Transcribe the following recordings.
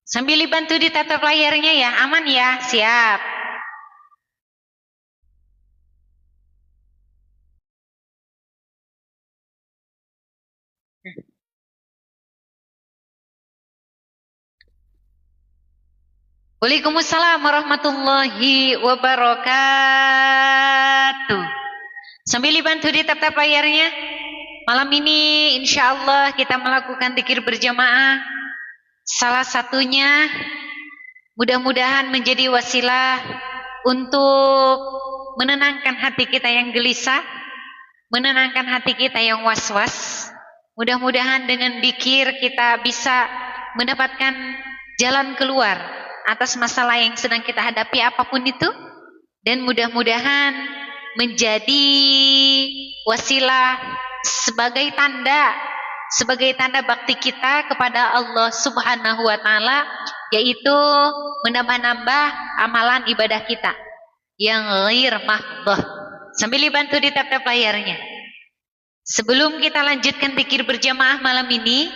Sambil dibantu ditatap layarnya ya, aman ya, siap. Waalaikumsalam warahmatullahi wabarakatuh. Sambil dibantu ditatap layarnya. Malam ini insya Allah kita melakukan zikir berjamaah. Salah satunya mudah-mudahan menjadi wasilah untuk menenangkan hati kita yang gelisah, menenangkan hati kita yang was-was. Mudah-mudahan dengan zikir kita bisa mendapatkan jalan keluar atas masalah yang sedang kita hadapi apapun itu, dan mudah-mudahan menjadi wasilah sebagai tanda bakti kita kepada Allah Subhanahu wa taala, yaitu menambah-nambah amalan ibadah kita yang ghair mahdhah. Sambil dibantu di tap-tap layarnya. Sebelum kita lanjutkan zikir berjamaah malam ini,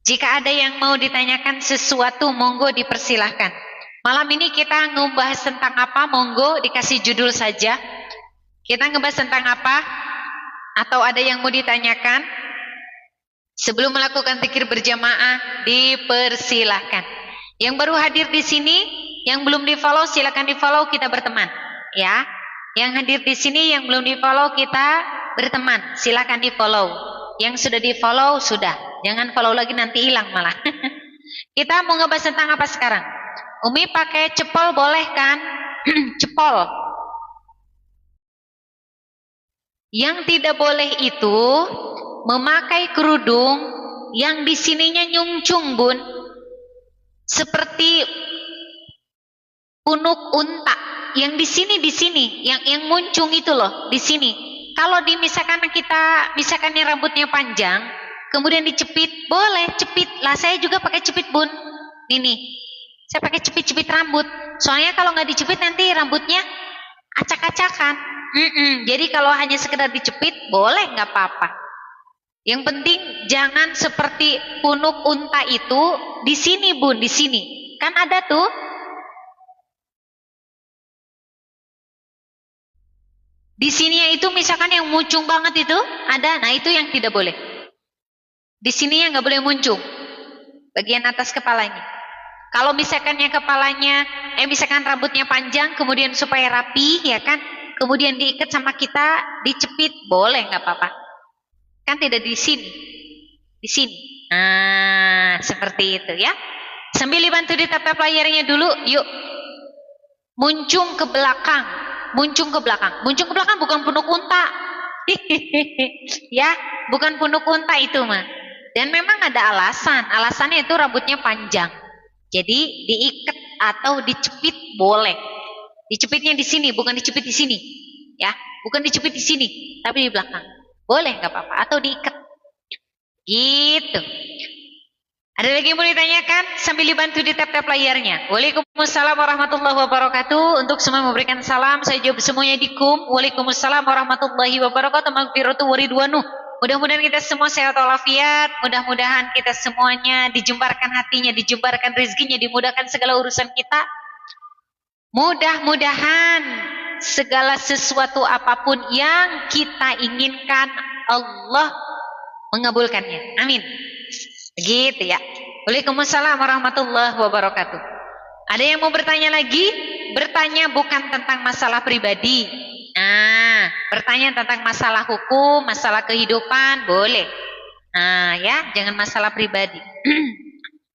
jika ada yang mau ditanyakan sesuatu, monggo dipersilahkan. Malam ini kita ngebahas tentang apa? Monggo dikasih judul saja. Kita ngebahas tentang apa? Atau ada yang mau ditanyakan? Sebelum melakukan zikir berjamaah, dipersilahkan. Yang baru hadir di sini, yang belum di-follow, silakan di-follow, kita berteman. Ya, yang hadir di sini, yang belum di-follow, kita berteman. Silakan di-follow. Yang sudah di-follow, sudah. Jangan follow lagi, nanti hilang malah. Kita mau ngebahas tentang apa sekarang? Umi pakai cepol boleh kan? Cepol. Yang tidak boleh itu memakai kerudung yang di sininya nyungcung, Bun. Seperti punuk unta. Yang di sini, yang muncung itu loh, di sini. Kalau misalkan rambutnya panjang, kemudian dicepit, boleh cepit lah. Saya juga pakai cepit, Bun. Ini, saya pakai cepit rambut. Soalnya kalau nggak dicepit nanti rambutnya acak-acakan. Jadi kalau hanya sekedar dicepit, boleh, nggak apa-apa. Yang penting jangan seperti punuk unta itu di sini, Bun, di sini. Kan ada tuh. Di sininya itu misalkan yang muncung banget itu ada, nah itu yang tidak boleh. Di sini yang nggak boleh muncung, bagian atas kepalanya. Kalau misalkan misalkan rambutnya panjang, kemudian supaya rapi, ya kan, kemudian diikat sama kita, dicepit, boleh, nggak apa-apa. Kan tidak di sini, di sini. Nah, seperti itu ya. Sambil dibantu di tap-tap layarnya dulu, yuk. Muncung ke belakang. Muncung ke belakang bukan punuk unta. Ya, bukan punuk unta itu mah. Dan memang ada alasannya itu rambutnya panjang. Jadi diikat atau dicepit boleh. Dicepitnya di sini, bukan dicepit di sini. Ya, bukan dicepit di sini, tapi di belakang. Boleh, nggak apa-apa, atau diikat. Gitu. Ada lagi yang mau ditanyakan? Sambil dibantu di tap-tap layarnya. Waalaikumsalam warahmatullahi wabarakatuh. Untuk semua memberikan salam, saya jawab semuanya dikum. Waalaikumsalam warahmatullahi wabarakatuh. Magfiratu waridwanu. Mudah-mudahan kita semua sehat walafiat. Mudah-mudahan kita semuanya dijembarkan hatinya, dijembarkan rezekinya, dimudahkan segala urusan kita. Mudah-mudahan segala sesuatu apapun yang kita inginkan, Allah mengabulkannya. Amin. Begitu ya. Waalaikumsalam warahmatullahi wabarakatuh. Ada yang mau bertanya lagi? Bertanya bukan tentang masalah pribadi. Bertanya tentang masalah hukum, masalah kehidupan, boleh. Ya, jangan masalah pribadi.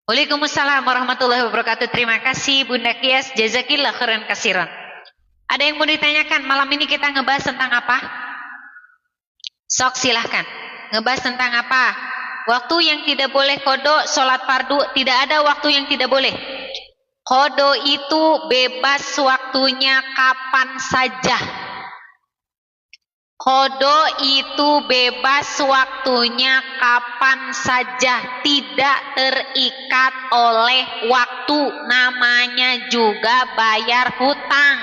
Waalaikumsalam warahmatullahi wabarakatuh. Terima kasih Bunda Kias, jazakillah khairan kasiran. Ada yang mau ditanyakan? Malam ini kita ngebahas tentang apa? Sok silahkan. Ngebahas tentang apa? Waktu yang tidak boleh qodho, sholat fardu, tidak ada waktu yang tidak boleh. Qodho itu bebas waktunya kapan saja. Qodho itu bebas waktunya kapan saja, tidak terikat oleh waktu, namanya juga bayar hutang.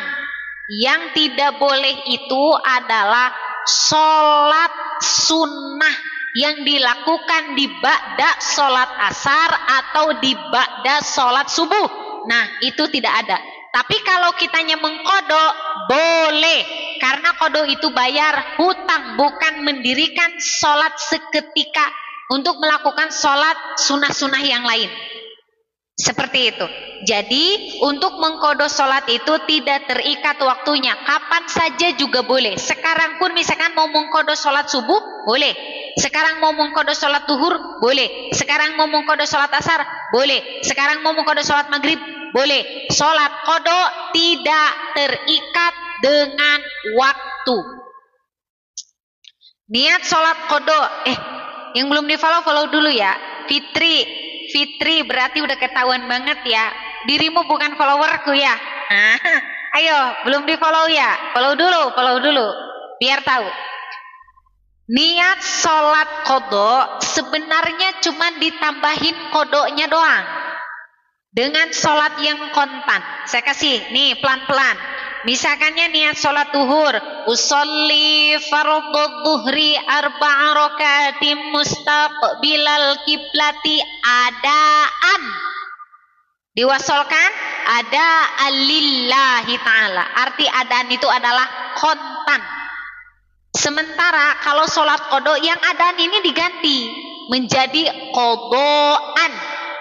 Yang tidak boleh itu adalah sholat sunnah. yang dilakukan di ba'da sholat asar atau di ba'da sholat subuh. Nah, itu tidak ada. Tapi kalau kitanya mengkodok, boleh. Karena kodok itu bayar hutang, bukan mendirikan sholat seketika untuk melakukan sholat sunnah-sunnah yang lain. Seperti itu. Jadi untuk mengkodok sholat itu tidak terikat waktunya. Kapan saja juga boleh. Sekarang pun misalkan mau mengkodok sholat subuh, boleh. Sekarang mau mengkodok sholat duhur, boleh. Sekarang mau mengkodok sholat asar, boleh. Sekarang mau mengkodok sholat maghrib, boleh. Sholat kodok tidak terikat dengan waktu. Niat sholat kodok. Yang belum di follow dulu ya. Fitri berarti udah ketahuan banget ya. Dirimu bukan followerku ya. Ayo, belum di follow ya. Follow dulu. Biar tahu. Niat sholat kodok sebenarnya cuma ditambahin kodoknya doang. Dengan sholat yang kontan. Saya kasih nih pelan-pelan. Misalkannya niat sholat duhur, usolli fardhu dhuhri arba'a rakaatim mustaqbilal kiblati adaan. Diwasolkan ada lillahi ta'ala. Arti adaan itu adalah kontan. Sementara kalau sholat qodok yang adaan ini diganti menjadi qodoan.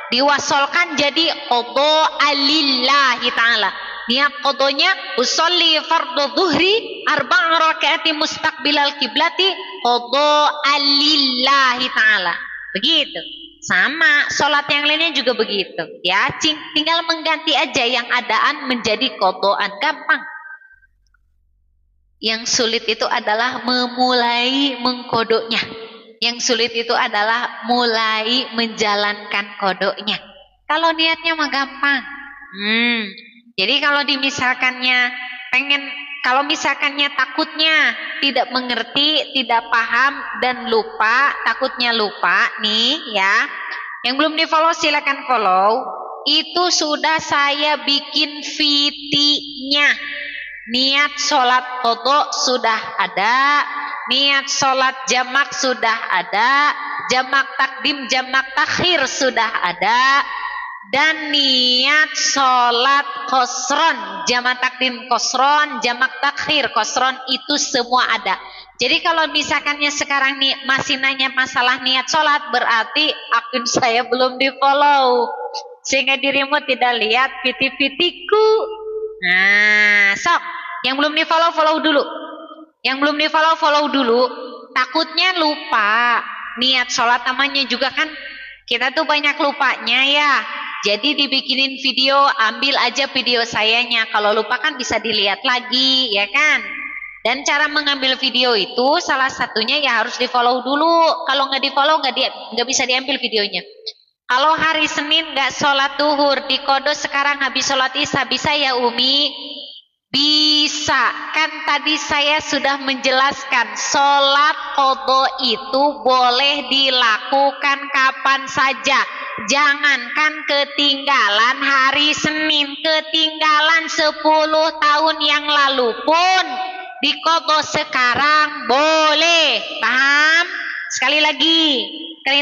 Diwasolkan jadi qodoa lillahi ta'ala. Niat kodonya usolli fardhu dhuhri arba'a rakaati mustaqbilal kiblati qodoa lillahi ta'ala. Begitu. Sama sholat yang lainnya juga begitu. Ya, tinggal mengganti aja yang adaan menjadi qodoan. Gampang. Yang sulit itu adalah memulai mengkodoknya. Yang sulit itu adalah mulai menjalankan kodoknya. Kalau niatnya mah gampang. Jadi kalau kalau misalkannya takutnya tidak mengerti, tidak paham dan lupa, takutnya lupa nih ya. Yang belum di follow silakan follow. Itu sudah saya bikin VT-nya. Niat sholat qodok sudah ada, niat sholat jamak sudah ada, jamak takdim, jamak takhir sudah ada. Dan niat sholat kosron, jamak takdim kosron, jamak takhir kosron itu semua ada. Jadi kalau misalkannya sekarang nih masih nanya masalah niat sholat, berarti akun saya belum di follow, sehingga dirimu tidak lihat VT-VT-ku. Nah, sok yang belum di follow dulu. Yang belum di follow dulu. Takutnya lupa. Niat sholat namanya juga kan kita tuh banyak lupanya ya. Jadi dibikinin video, ambil aja video sayanya. Kalau lupa kan bisa dilihat lagi, ya kan? Dan cara mengambil video itu salah satunya ya harus di follow dulu. Kalau nggak di follow nggak bisa diambil videonya. Kalau hari Senin nggak sholat duhur, di kodo sekarang habis sholat isya, bisa ya Umi? Bisa. Kan tadi saya sudah menjelaskan sholat kodo itu boleh dilakukan kapan saja. Jangankan ketinggalan hari Senin, ketinggalan 10 tahun yang lalu pun diqodho sekarang boleh. Paham? Sekali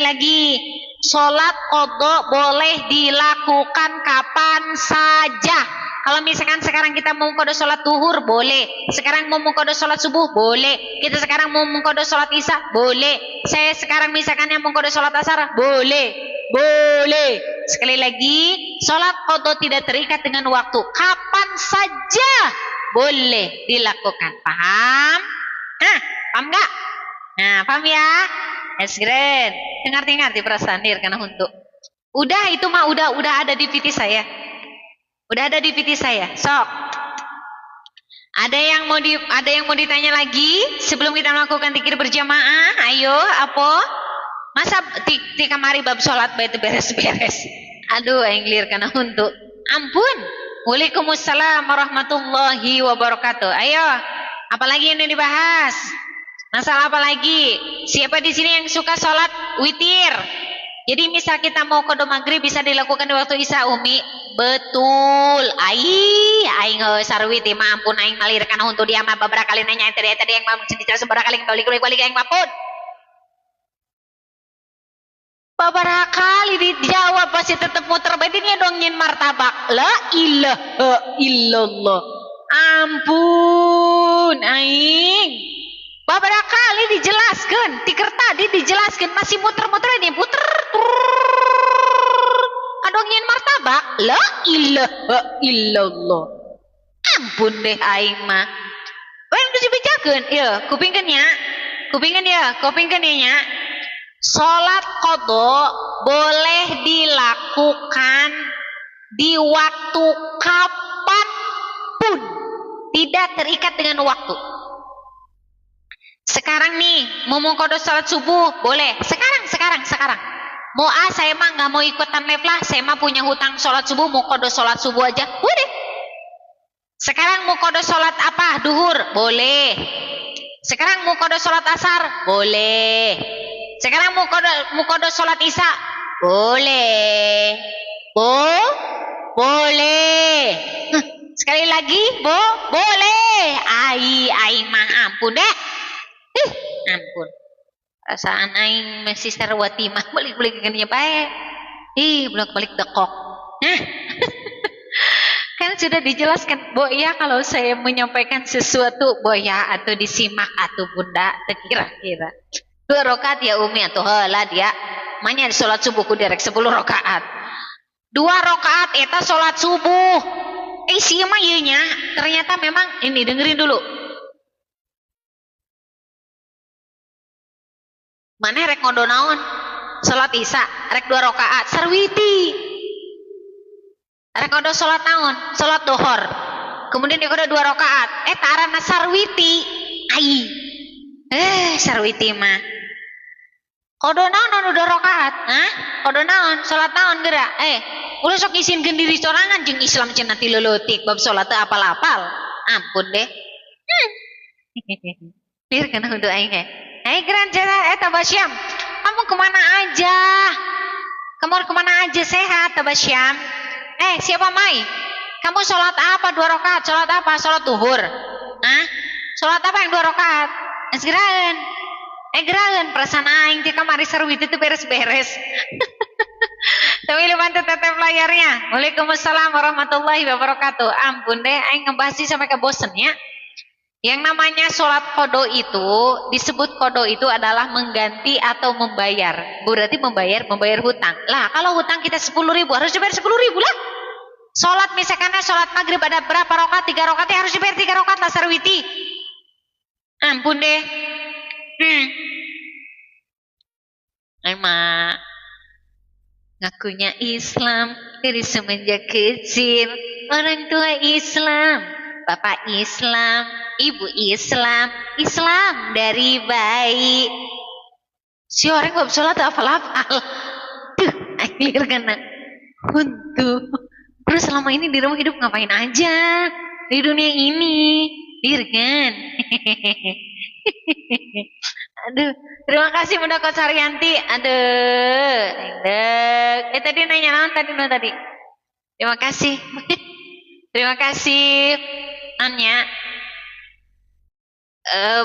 lagi, sholat qodho boleh dilakukan kapan saja. Kalau misalkan sekarang kita mau qodho sholat duhur, boleh. Sekarang mau qodho sholat subuh, boleh. Kita sekarang mau qodho sholat isya, boleh. Saya sekarang misalkan yang mau qodho sholat asar, boleh. Boleh. Sekali lagi, sholat qodho tidak terikat dengan waktu. Kapan saja boleh dilakukan. Paham? Paham nggak? Nah, paham ya? That's great. Dengar di perasaan karena untuk. Udah itu mah udah ada di VT saya. Udah ada di VT saya. Sok. Ada yang mau ditanya lagi sebelum kita melakukan zikir berjamaah? Ayo, apa? Masa di kamari bab sholat itu beres-beres. Aduh, englir karena untuk. Ampun. Waalaikumsalam warahmatullahi wabarakatuh. Ayo, apalagi yang dibahas? Masalah apa lagi? Siapa di sini yang suka sholat witir? Jadi misal kita mau qodho maghrib bisa dilakukan di waktu isya, Umi. Betul. Aing sarwit mah ampun aing malir kana untuk dia mah beberapa kali nanya tadi yang mau cerita seberapa kali kembali aing mah pun. Beberapa kali dijawab pasti tetap muter badannya dong nyin martabak. La ilaha illallah. Ampun aing. Beberapa kali dijelaskan, tiker tadi dijelaskan masih muter-muter ini puter. Adong nyin martabak. La ilaha illallah. Ampun deh aing mah. Wen geus dibacakeun ieu, kupingkeun nya. Kupingkeun nya. Sholat qadha boleh dilakukan di waktu kapanpun, tidak terikat dengan waktu. Sekarang nih mau qadha sholat subuh boleh, sekarang. Mau saya mah nggak mau ikutan live lah, saya mah punya hutang sholat subuh, mau qadha sholat subuh aja boleh. Sekarang mau qadha sholat apa? Duhur boleh. Sekarang mau qadha sholat asar boleh. Sekarang mau qadha sholat isya boleh. Boleh. Sekali lagi boleh. Aing mah ampun deh. Ampun. Perasaan aing masih sarwati mah balik-balik geunya bae. Bolak-balik dekok. Kan sudah dijelaskan, Bo ya kalau saya menyampaikan sesuatu, Bo ya atau disimak atau Bunda kira-kira. 2 rakaat ya Umi atuh heula dia. Manya di salat subuh ku direk 10 rakaat. 2 rakaat eta salat subuh. Sia mah ieu nya ternyata memang ini dengerin dulu. Maneh rek ngodo naon? Salat isya rek 2 rakaat sarwiti. Rek ngodo salat naon? Salat duhur. Kemudian dia ngodo 2 rakaat. Eta aranna sarwiti. Sarwiti mah kodo naon 2 rakaat? Kodo naon? Salat naon geura? Udah sok isinkeun diri sorangan jeung Islam cenah ti leutik bab salat teu apal-apal. Ampun deh. Biar kana untuk aing he. Geran cara eta Basyam. Kamu kemana aja? Kamu kemana aja sehat Basyam? Siapa Mai? Kamu salat apa 2 rakaat? Salat apa? Salat duhur. Salat apa yang 2 rakaat? Segeraeun. Geraeun perasaan aing teh kamari sarwit itu beres-beres. Tapi bantu tetep layarnya. Waalaikumsalam warahmatullahi wabarakatuh. Ampun deh aing ngebahas sampai ke bosen ya. Yang namanya sholat qadha itu disebut qadha itu adalah mengganti atau membayar. Berarti membayar hutang. Lah kalau hutang kita 10.000 harus dibayar 10.000 lah. Sholat misalkan sholat maghrib ada berapa rakaat? 3 rakaat harus dibayar 3 rakaat lah sarwiti. Ampun deh. Emang ngakunya Islam dari semenjak kecil, orang tua Islam, bapak Islam, ibu Islam dari bayi. Si orang gak sholat hafal-hafal. Akhir kena untuk. Terus selama ini di rumah hidup ngapain aja di dunia ini, dirgen. Aduh, terima kasih Bunda Kosaryanti. Aduh, tadi nanya naon tadi? Terima kasih. Terima kasih Anya.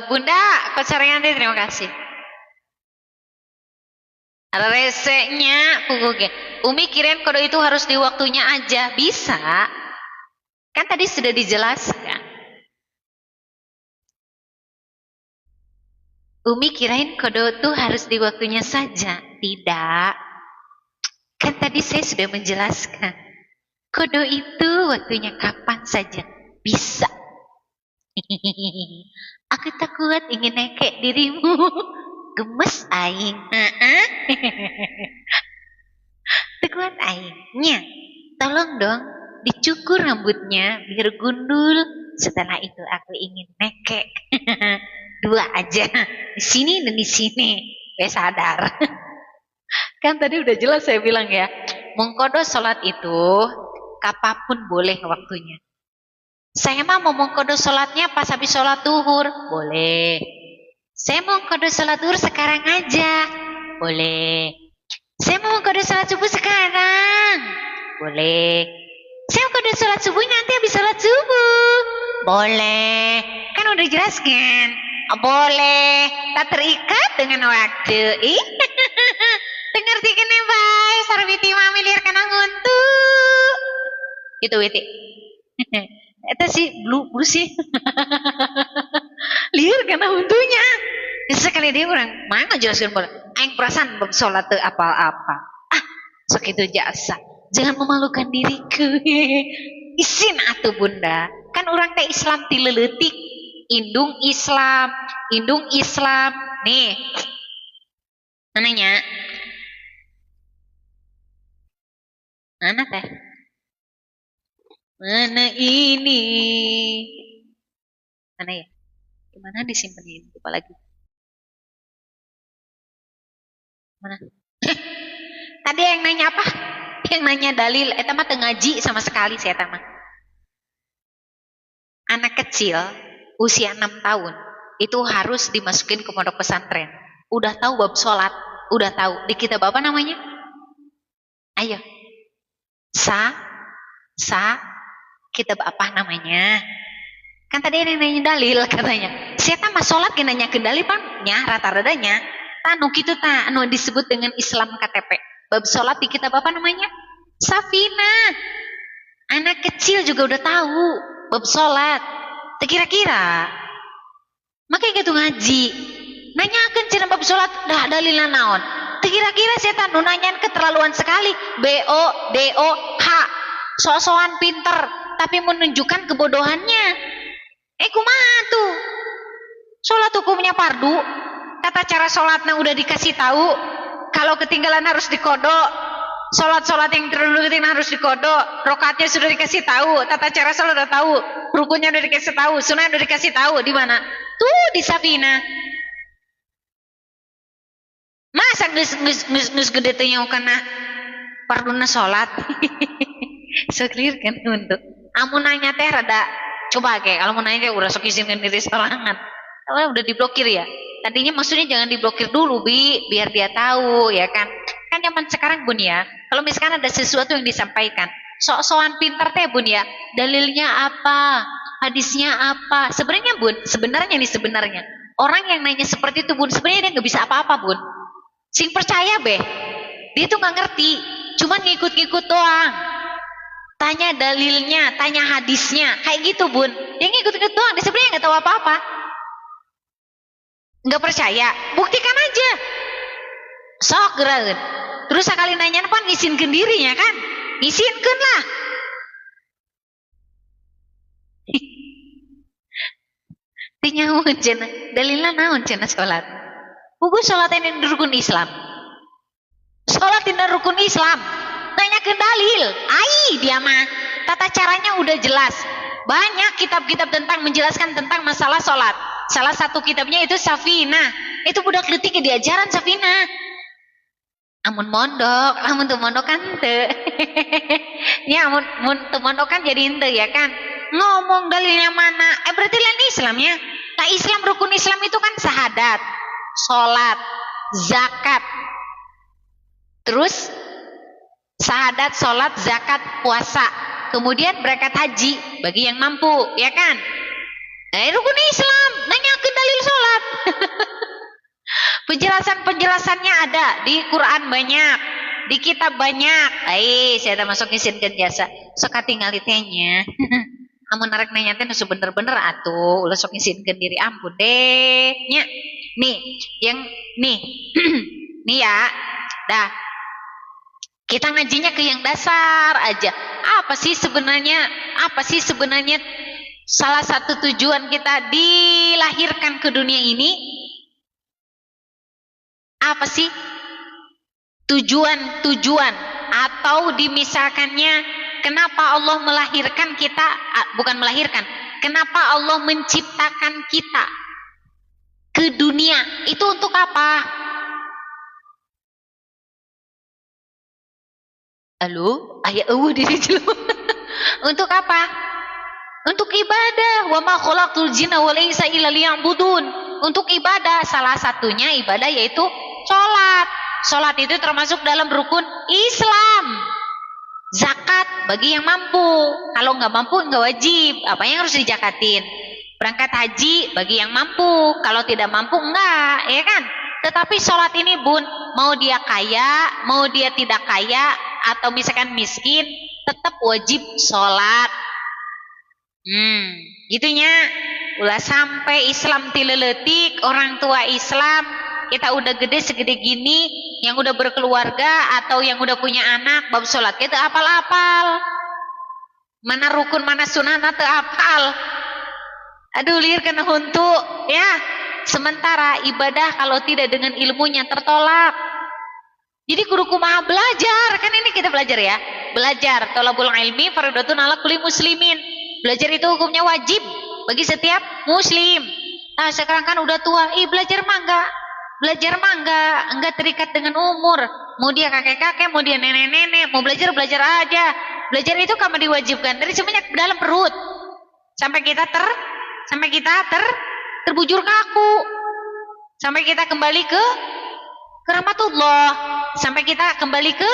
Bunda Kosaryanti terima kasih. Ada resenya kuguge. Umi kirain kode itu harus di waktunya aja. Bisa. Kan tadi sudah dijelaskan. Umi kirain kode itu harus di waktunya saja. Tidak. Kan tadi saya sudah menjelaskan. Kode itu waktunya kapan saja. Bisa. Aku tak kuat ingin nekek dirimu. Gemes aing. Tak kuat aingnya. Tolong dong dicukur rambutnya biar gundul. Setelah itu aku ingin nekek. 2 aja, di sini dan di sini, sadar. Kan tadi udah jelas saya bilang ya, mengqadha sholat itu kapanpun boleh waktunya. Saya mah mau mengqadha sholatnya pas habis sholat duhur, boleh. Saya mau mengqadha sholat duhur sekarang aja, boleh. Saya mau mengqadha sholat subuh sekarang, boleh. Saya mau mengqadha sholat subuh nanti habis sholat subuh, boleh. Kan udah jelaskan. Boleh, tak terikat dengan waktu. Ngerti kene bae sarwiti mami liar kana nguntu. Itu witi. Eta sih blue sih. Liar kana huntunya. Sekali dia orang mana jelaskan bola. Aing perasaan bab salat teu apa-apa. Ah, sok itu jasa. Jangan memalukan diriku. Isin atuh bunda. Kan orang teh Islam ti leuletik. Indung Islam. Nih. Mananya? Mana teh? Mana ini? Mana ya? Gimana disimpan ini? Lupa lagi. Mana? Tadi yang nanya apa? Yang nanya dalil. Eta mah teu ngaji sama sekali saya mah. Anak kecil usia 6 tahun itu harus dimasukin ke pondok pesantren. Udah tahu bab sholat, udah tahu. Di kitab apa namanya? Ayo. Kitab apa namanya? Kan tadi ada yang nanya dalil katanya. Siapa mah sholat yang nanya ke dalil pannya rata-ratanya. Tanu kitu ta anu disebut dengan Islam KTP. Bab sholat di kitab apa namanya? Safinah. Anak kecil juga udah tahu bab sholat. Kira-kira makanya gitu ngaji. Nanyakan cina bab sholat dah dalilna naon. Kira-kira setan nu nanyain keterlaluan sekali. BO H. So-soan pinter tapi menunjukkan kebodohannya. Kumaha tuh? Sholat hukumnya fardu. Tata cara sholatnya udah dikasih tahu. Kalau ketinggalan harus dikodok. Sholat yang terdulu harus dikodok. Rokatnya sudah dikasih tahu. Tata cara sholat udah tahu. Rukunnya udah dikasih tahu. Sunnah udah dikasih tahu. Di mana? Tuh di Safinah. Masa geus gede teh nyaho kana farduna sholat. So clear kan untuk. Amun nanya teh rada coba kayak kalau mau nanya udah sok izinkan diri sorangan. Kalau udah diblokir ya. Tadinya maksudnya jangan diblokir dulu biar dia tahu ya kan. Kan zaman sekarang bun ya. Kalau misalkan ada sesuatu yang disampaikan, sok-sokan pintar teh bun ya. Dalilnya apa? Hadisnya apa? Sebenarnya orang yang nanya seperti itu bun sebenarnya dia nggak bisa apa-apa bun. Sing percaya beh. Dia tuh nggak ngerti. Cuman ngikut-ngikut doang. Tanya dalilnya, tanya hadisnya, kayak gitu bun. Yang ngikut-ngikut doang, dia sebenarnya nggak tahu apa-apa. Nggak percaya, buktikan aja. Sok gerak. Terus sekali nanya apa ngisinkan dirinya kan? Ngisinkan lah. Tinyaun cenah, dalilna naon cenah salat. Buku salat ini rukun Islam. Salat ini rukun Islam. Nanyakeun dalil. Dia mah tata caranya udah jelas. Banyak kitab-kitab tentang menjelaskan tentang masalah salat. Salah satu kitabnya itu Safinah. Itu budak leutik diajaran Safinah. Amun teu mondok kan teu. Ya amun teu mondok kan jadi henteu ya kan. Ngomong dalilnya mana? Berarti lain Islam ya. Nah Islam rukun Islam itu kan syahadat, salat, zakat. Terus syahadat, salat, zakat, puasa. Kemudian berangkat haji bagi yang mampu, ya kan? Rukun Islam, nanyakeun dalil salat. Penjelasannya ada di Quran banyak, di kitab banyak. Saya masuk ngisinkeun jasa. Sok katingali teh nya. Amun narek nanya teh bener-bener atuh, ulah sok ngisinkeun diri ampun deh. Nya. Nih nih ya. Dah. Kita ngajinya ke yang dasar aja. Apa sih sebenarnya salah satu tujuan kita dilahirkan ke dunia ini? Apa sih tujuan atau dimisalkannya kenapa Allah melahirkan kita, bukan melahirkan, kenapa Allah menciptakan kita ke dunia itu untuk apa? Halo, ayah diri jelema. Untuk apa? Untuk ibadah. Wa ma khalaqtul jinna wal insa illa liya'budun. Untuk ibadah, salah satunya ibadah yaitu salat. Salat itu termasuk dalam rukun Islam. Zakat bagi yang mampu. Kalau nggak mampu nggak wajib. Apa yang harus dijakatin? Berangkat haji bagi yang mampu. Kalau tidak mampu enggak, ya kan? Tetapi salat ini bun mau dia kaya, mau dia tidak kaya, atau misalkan miskin, tetap wajib sholat. Gitunya. Ulah sampai Islam tileletik, orang tua Islam, kita udah gede segede gini, yang udah berkeluarga atau yang udah punya anak, bab sholat kita apal-apal. Mana rukun, mana sunnah, teu apal. Aduh, liar kena huntu, ya. Sementara ibadah kalau tidak dengan ilmunya tertolak. Jadi kudu kumaha belajar, kan ini kita belajar ya. Belajar, thalabul ilmi fardhatun 'ala kulli muslimin. Belajar itu hukumnya wajib bagi setiap muslim. Nah, sekarang kan udah tua, belajar mah enggak terikat dengan umur. Mau dia kakek-kakek, mau dia nenek-nenek, mau belajar aja. Belajar itu kamu diwajibkan dari semenjak dalam perut sampai kita terbujur kaku, sampai kita kembali ke rahmatullah, sampai kita kembali ke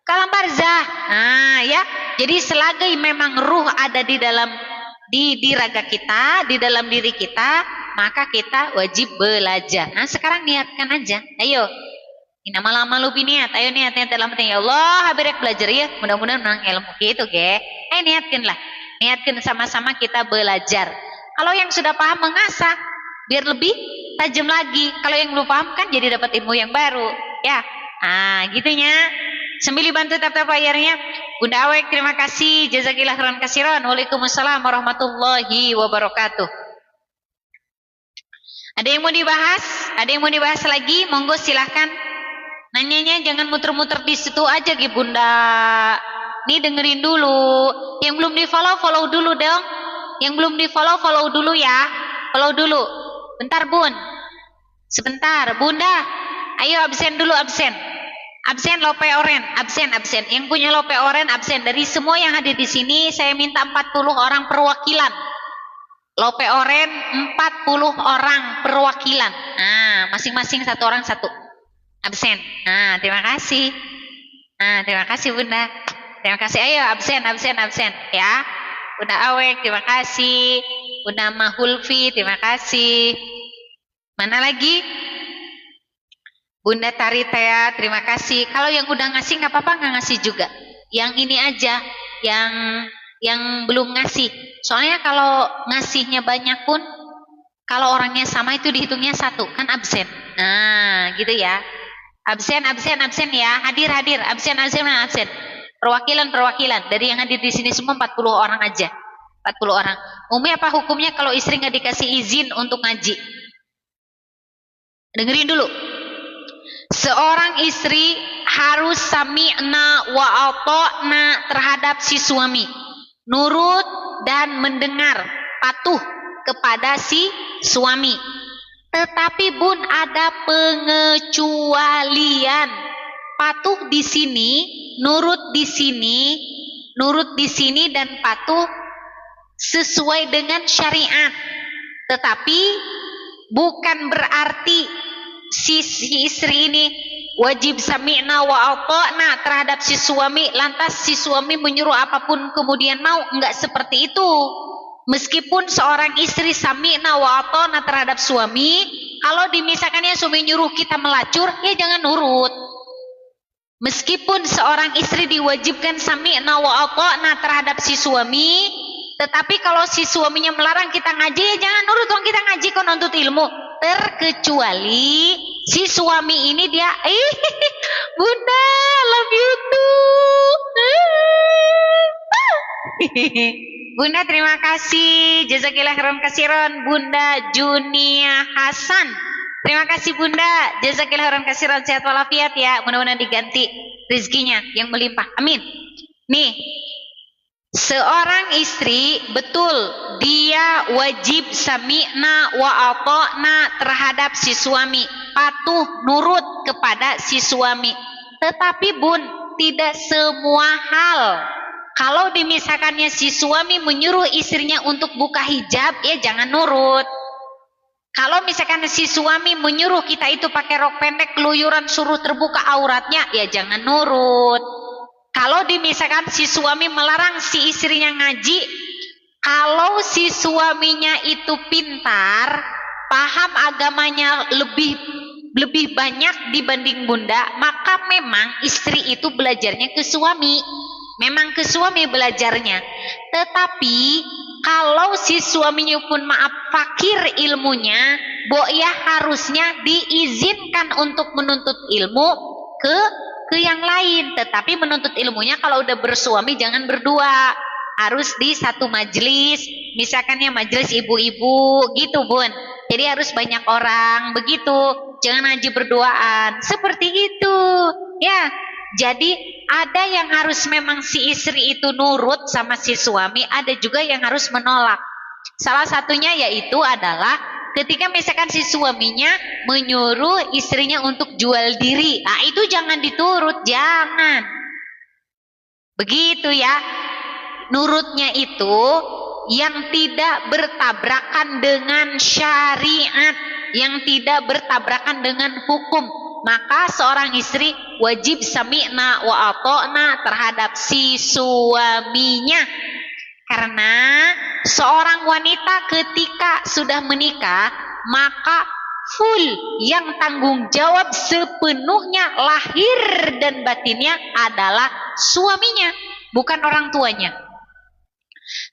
alam barzah. Nah, ya. Jadi selagi memang ruh ada di dalam di raga kita, di dalam diri kita, maka kita wajib belajar. Nah, sekarang niatkan aja. Ayo. Ini lama-lama lu niat. Ayo niatnya dalam hati, ya Allah, habis belajar ya. Mudah-mudahan menang ilmu gitu, ge. Ayo niatkanlah. Niatkan sama-sama kita belajar. Kalau yang sudah paham mengasah biar lebih tajam lagi. Kalau yang belum paham kan jadi dapat ilmu yang baru, ya. Nah, gitunya. Sambil dibantu tap-tap layarnya. Bunda Awek, terima kasih. Jazakillah khairan katsiran. Waalaikumsalam warahmatullahi wabarakatuh. Ada yang mau dibahas? Ada yang mau dibahas lagi? Monggo silahkan. Nanyanya jangan muter-muter di situ aja, Gi Bunda. Nih dengerin dulu. Yang belum di-follow, follow dulu dong. Yang belum di-follow, follow dulu ya. Follow dulu. Bentar, Bun. Sebentar, Bunda. Ayo absen dulu, absen. Absen lope oren, absen. Yang punya lope oren absen. Dari semua yang hadir di sini saya minta 40 orang perwakilan. Lope oren 40 orang perwakilan. Nah, masing-masing satu orang satu. Absen. Nah, terima kasih. Nah, terima kasih Bunda. Terima kasih. Ayo absen ya. Bunda Awek, terima kasih. Bunda Mahulfi, terima kasih. Mana lagi? Bunda Taritea, terima kasih. Kalau yang udah ngasih nggak apa-apa, nggak ngasih juga. Yang ini aja, yang belum ngasih. Soalnya kalau ngasihnya banyak pun, kalau orangnya sama itu dihitungnya satu, kan absen. Nah, gitu ya. Absen ya. Hadir, absen. Perwakilan. Dari yang hadir di sini semua 40 orang aja. 40 orang. Umumnya apa hukumnya kalau istri nggak dikasih izin untuk ngaji? Dengerin dulu. Seorang istri harus sami'na wa ata'na terhadap si suami, nurut dan mendengar, patuh kepada si suami. Tetapi Bun, ada pengecualian. Patuh di sini, nurut di sini dan patuh sesuai dengan syariat. Tetapi bukan berarti si istri ini wajib sami'na wa ata'na terhadap si suami, lantas si suami menyuruh apapun kemudian mau. Enggak seperti itu. Meskipun seorang istri sami'na wa ata'na terhadap suami, kalau dimisalkannya suami nyuruh kita melacur, ya jangan nurut. Meskipun seorang istri diwajibkan sami'na wa ata'na terhadap si suami, tetapi kalau si suaminya melarang kita ngaji, ya jangan nurut dong, kita ngaji kok nuntut ilmu. Terkecuali si suami ini dia Bunda love you too. Bunda terima kasih. Jazakillah khairan katsiran. Bunda Junia Hasan, terima kasih Bunda. Jazakillah khairan katsiran. Sehat walafiat ya. Mudah-mudahan diganti rezekinya yang melimpah. Amin. Nih, seorang istri betul dia wajib sami'na wa ata'na terhadap si suami, patuh nurut kepada si suami. Tetapi Bun, tidak semua hal. Kalau dimisalkannya si suami menyuruh istrinya untuk buka hijab, ya jangan nurut. Kalau misalkan si suami menyuruh kita itu pakai rok pendek keluyuran suruh terbuka auratnya, ya jangan nurut. Kalau dimisalkan si suami melarang si istrinya ngaji, kalau si suaminya itu pintar, paham agamanya lebih lebih banyak dibanding bunda, maka memang istri itu belajarnya ke suami. Memang ke suami belajarnya. Tetapi kalau si suaminya pun maaf fakir ilmunya, ya harusnya diizinkan untuk menuntut ilmu ke yang lain. Tetapi menuntut ilmunya kalau udah bersuami jangan berdua, harus di satu majelis, misalkannya majelis ibu-ibu gitu bun. Jadi harus banyak orang begitu, jangan ngaji berduaan seperti itu ya. Jadi ada yang harus memang si istri itu nurut sama si suami, ada juga yang harus menolak. Salah satunya yaitu adalah ketika misalkan si suaminya menyuruh istrinya untuk jual diri, nah itu jangan diturut, jangan begitu ya. Nurutnya itu yang tidak bertabrakan dengan syariat, yang tidak bertabrakan dengan hukum. Maka seorang istri wajib sami'na wa ata'na terhadap si suaminya. Karena seorang wanita ketika sudah menikah, maka full yang tanggung jawab sepenuhnya lahir dan batinnya adalah suaminya, bukan orang tuanya.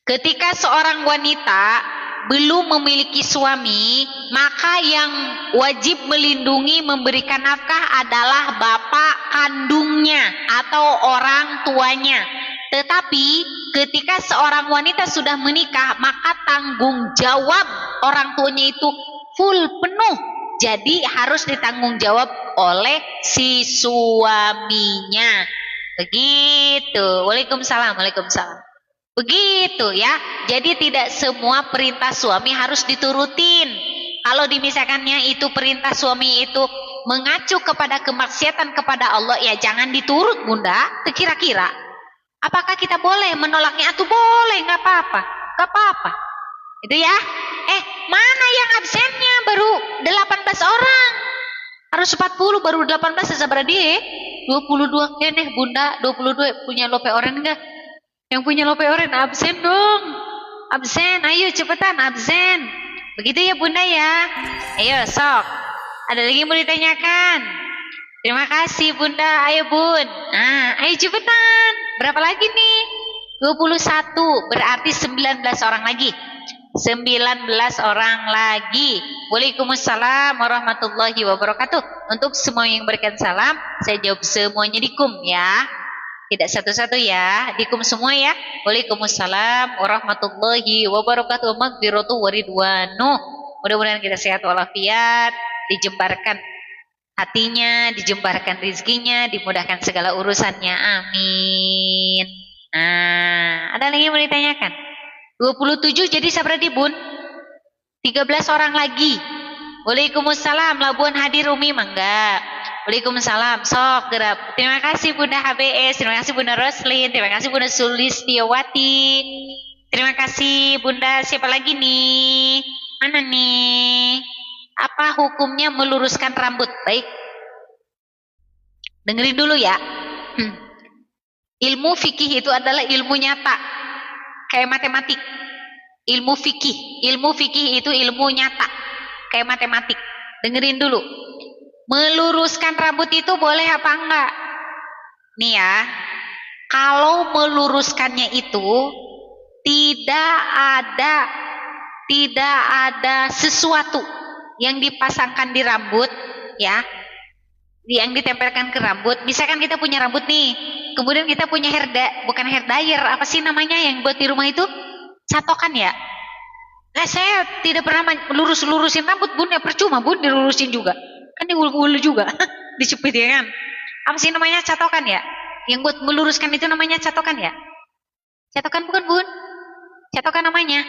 Ketika seorang wanita belum memiliki suami, maka yang wajib melindungi memberikan nafkah adalah bapak kandungnya atau orang tuanya. Tetapi ketika seorang wanita sudah menikah, maka tanggung jawab orang tuanya itu full penuh. Jadi harus ditanggung jawab oleh si suaminya. Begitu. Waalaikumsalam. Waalaikumsalam. Begitu ya. Jadi tidak semua perintah suami harus diturutin. Kalau dimisalkannya itu perintah suami itu mengacu kepada kemaksiatan kepada Allah, ya jangan diturut bunda. Kira-kira apakah kita boleh menolaknya? Atau boleh, nggak apa-apa, nggak apa-apa. Itu ya. Mana yang absennya baru 18 orang? Harus 40 baru 18 sesabar dia. 22 keneh bunda, 22 punya lope oren enggak? Yang punya lope oren absen dong. Absen, ayo cepetan absen. Begitu ya bunda ya. Ayo sok. Ada lagi yang mau ditanyakan? Terima kasih bunda. Ayo bun. Nah, ayo cepetan. Berapa lagi nih? 21. Berarti 19 orang lagi. 19 orang lagi. Waalaikumsalam warahmatullahi wabarakatuh. Untuk semua yang berikan salam, saya jawab semuanya dikum ya. Tidak satu-satu ya, dikum semua ya. Waalaikumsalam warahmatullahi wabarakatuh. Magfiratu waridwanu. Mudah-mudahan kita sehat walafiat, dijembarkan hatinya, dijembarkan rizkinya, dimudahkan segala urusannya. Amin. Nah, ada lagi yang mau ditanyakan? 27 jadi sabradi bun? 13 orang lagi. Waalaikumsalam. Labuan hadir Umi mangga. Waalaikumsalam. Sok gerak. Terima kasih Bunda HBS, terima kasih Bunda Roslin, terima kasih Bunda Sulistiawati, terima kasih Bunda siapa lagi nih? Mana nih? Apa hukumnya meluruskan rambut? Baik, dengerin dulu ya. Ilmu fikih itu adalah ilmu nyata, kayak matematik. Ilmu fikih itu ilmu nyata, kayak matematik. Dengerin dulu. Meluruskan rambut itu boleh apa enggak? Nih ya, kalau meluruskannya itu tidak ada sesuatu yang dipasangkan di rambut ya, yang ditempelkan ke rambut. Misalkan kita punya rambut nih, kemudian kita punya bukan hair dryer, apa sih namanya yang buat di rumah itu? Catokan ya. Nah, saya tidak pernah melurus-lurusin rambut bun, ya percuma bun dilurusin juga. Kan diulu-ulu juga dicepit ya kan. Apa sih namanya? Catokan ya. Yang buat meluruskan itu namanya catokan ya. Catokan bukan bun? Catokan namanya.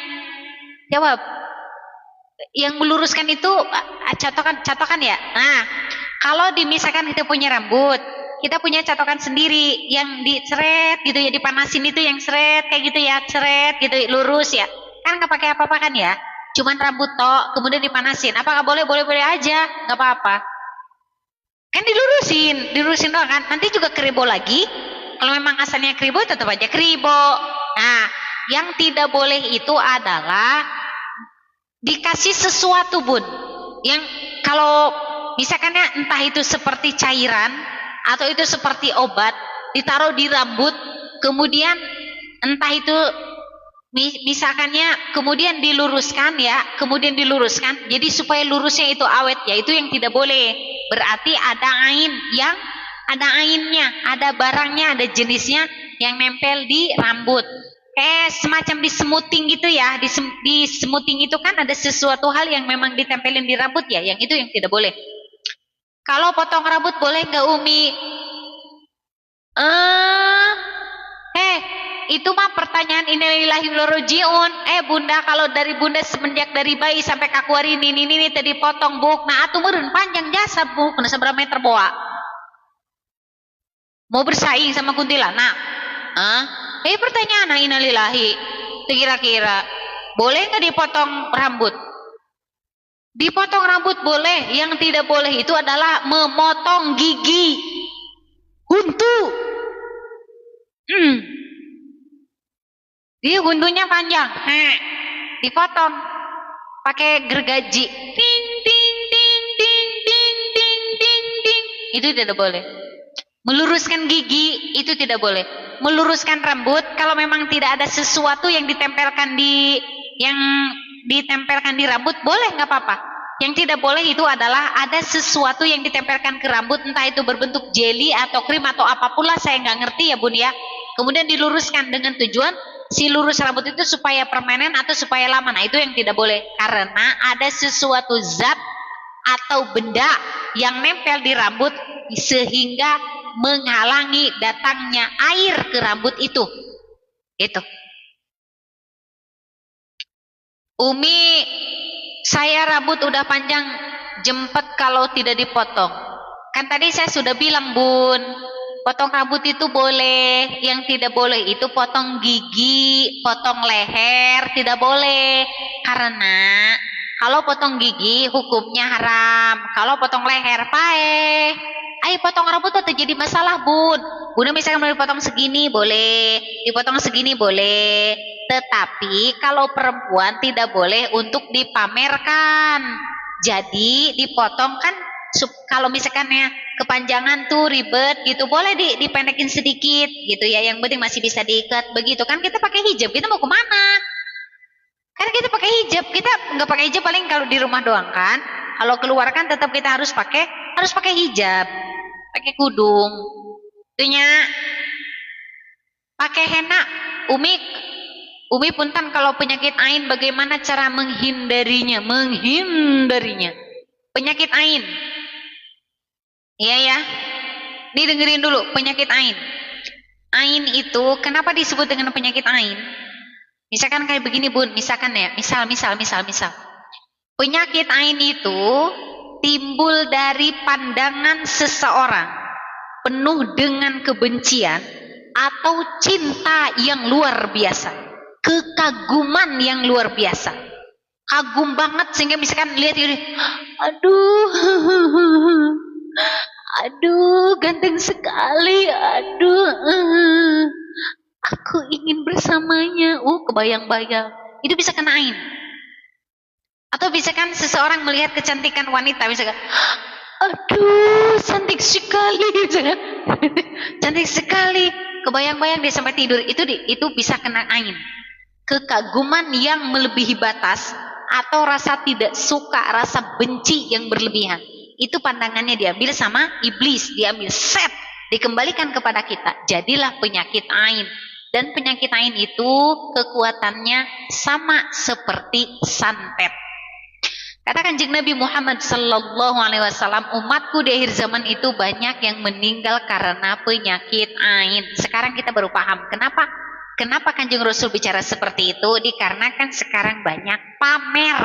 Jawab. Yang meluruskan itu catokan ya. Nah, kalau misalkan kita punya rambut, kita punya catokan sendiri yang diceret gitu ya, dipanasin itu yang seret kayak gitu ya, ceret gitu lurus ya. Kan nggak pakai apa-apa kan ya? Cuman rambut tok, kemudian dipanasin. Apakah boleh? Boleh aja, nggak apa-apa. Kan dilurusin doang kan. Nanti juga keribo lagi. Kalau memang asalnya keribo, tetap aja keribo. Nah, yang tidak boleh itu adalah dikasih sesuatu bun. Yang kalau misalkannya entah itu seperti cairan atau itu seperti obat, ditaruh di rambut, kemudian entah itu misalkannya kemudian diluruskan ya, kemudian diluruskan, jadi supaya lurusnya itu awet, ya itu yang tidak boleh. Berarti ada ada ainnya, ada barangnya, ada jenisnya yang nempel di rambut. Semacam di smoothing gitu ya, di smoothing itu kan ada sesuatu hal yang memang ditempelin di rambut ya, yang itu yang tidak boleh. Kalau potong rambut boleh nggak Umi? Itu mah pertanyaan innalillahi wa rojiun. Bunda, kalau dari bunda semenjak dari bayi sampai kakuari ini tadi potong buk, nah atuh meureun panjang jasa buk, kena seberapa meter boa? Mau bersaing sama kuntilanak? Pertanyaan innalillahi. Kira-kira boleh nggak dipotong rambut? Dipotong rambut boleh, yang tidak boleh itu adalah memotong gigi huntu. Dia gundunya panjang, dipotong pakai gergaji, ting ting ting ting ting ting ting ting, itu tidak boleh. Meluruskan gigi itu tidak boleh. Meluruskan rambut kalau memang tidak ada sesuatu yang ditempelkan di rambut boleh, nggak apa-apa. Yang tidak boleh itu adalah ada sesuatu yang ditempelkan ke rambut, entah itu berbentuk jeli atau krim atau apapun lah, saya nggak ngerti ya Bun ya. Kemudian diluruskan dengan tujuan si lurus rambut itu supaya permanen atau supaya lama. Nah itu yang tidak boleh, karena ada sesuatu zat atau benda yang nempel di rambut sehingga menghalangi datangnya air ke rambut itu. Itu. Umi, saya rambut udah panjang jempet kalau tidak dipotong. Kan tadi saya sudah bilang Bun, potong rambut itu boleh, yang tidak boleh itu potong gigi, potong leher, tidak boleh. Karena kalau potong gigi hukumnya haram, kalau potong leher paeh. Potong rambut tuh terjadi masalah Bun. Bunda misalkan mau dipotong segini boleh, dipotong segini boleh. Tetapi kalau perempuan tidak boleh untuk dipamerkan. Jadi dipotong kan, kalau misalkan ya kepanjangan tuh ribet gitu, boleh dipendekin sedikit gitu ya, yang penting masih bisa diikat begitu. Kan kita pakai hijab, kita mau kemana? Kan kita pakai hijab, kita nggak pakai hijab paling kalau di rumah doang kan. Kalau keluar kan tetap kita harus pakai hijab, pakai kudung. Itunya pakai henna. Umi punten kalau penyakit ain bagaimana cara menghindarinya? Penyakit ain. Iya ya. Nih dengerin dulu penyakit ain. Ain itu kenapa disebut dengan penyakit ain? Misalkan kayak begini Bun, misalkan ya, misal. Penyakit ain itu timbul dari pandangan seseorang penuh dengan kebencian atau cinta yang luar biasa, kekaguman yang luar biasa, kagum banget sehingga misalkan lihat ini, aduh ganteng sekali, aku ingin bersamanya, kebayang-bayang, itu bisa kena ain. Atau misalkan seseorang melihat kecantikan wanita, misalkan, aduh cantik sekali, misalkan. Cantik sekali, kebayang-bayang dia sampai tidur, itu bisa kena ain. Kekaguman yang melebihi batas atau rasa tidak suka, rasa benci yang berlebihan, itu pandangannya diambil sama iblis, diambil set, dikembalikan kepada kita, jadilah penyakit ain. Dan penyakit ain itu kekuatannya sama seperti santet. Kata Kanjeng Nabi Muhammad sallallahu alaihi wasallam, umatku di akhir zaman itu banyak yang meninggal karena penyakit ain. Sekarang kita baru paham kenapa Kanjeng Rasul bicara seperti itu, dikarenakan sekarang banyak pamer.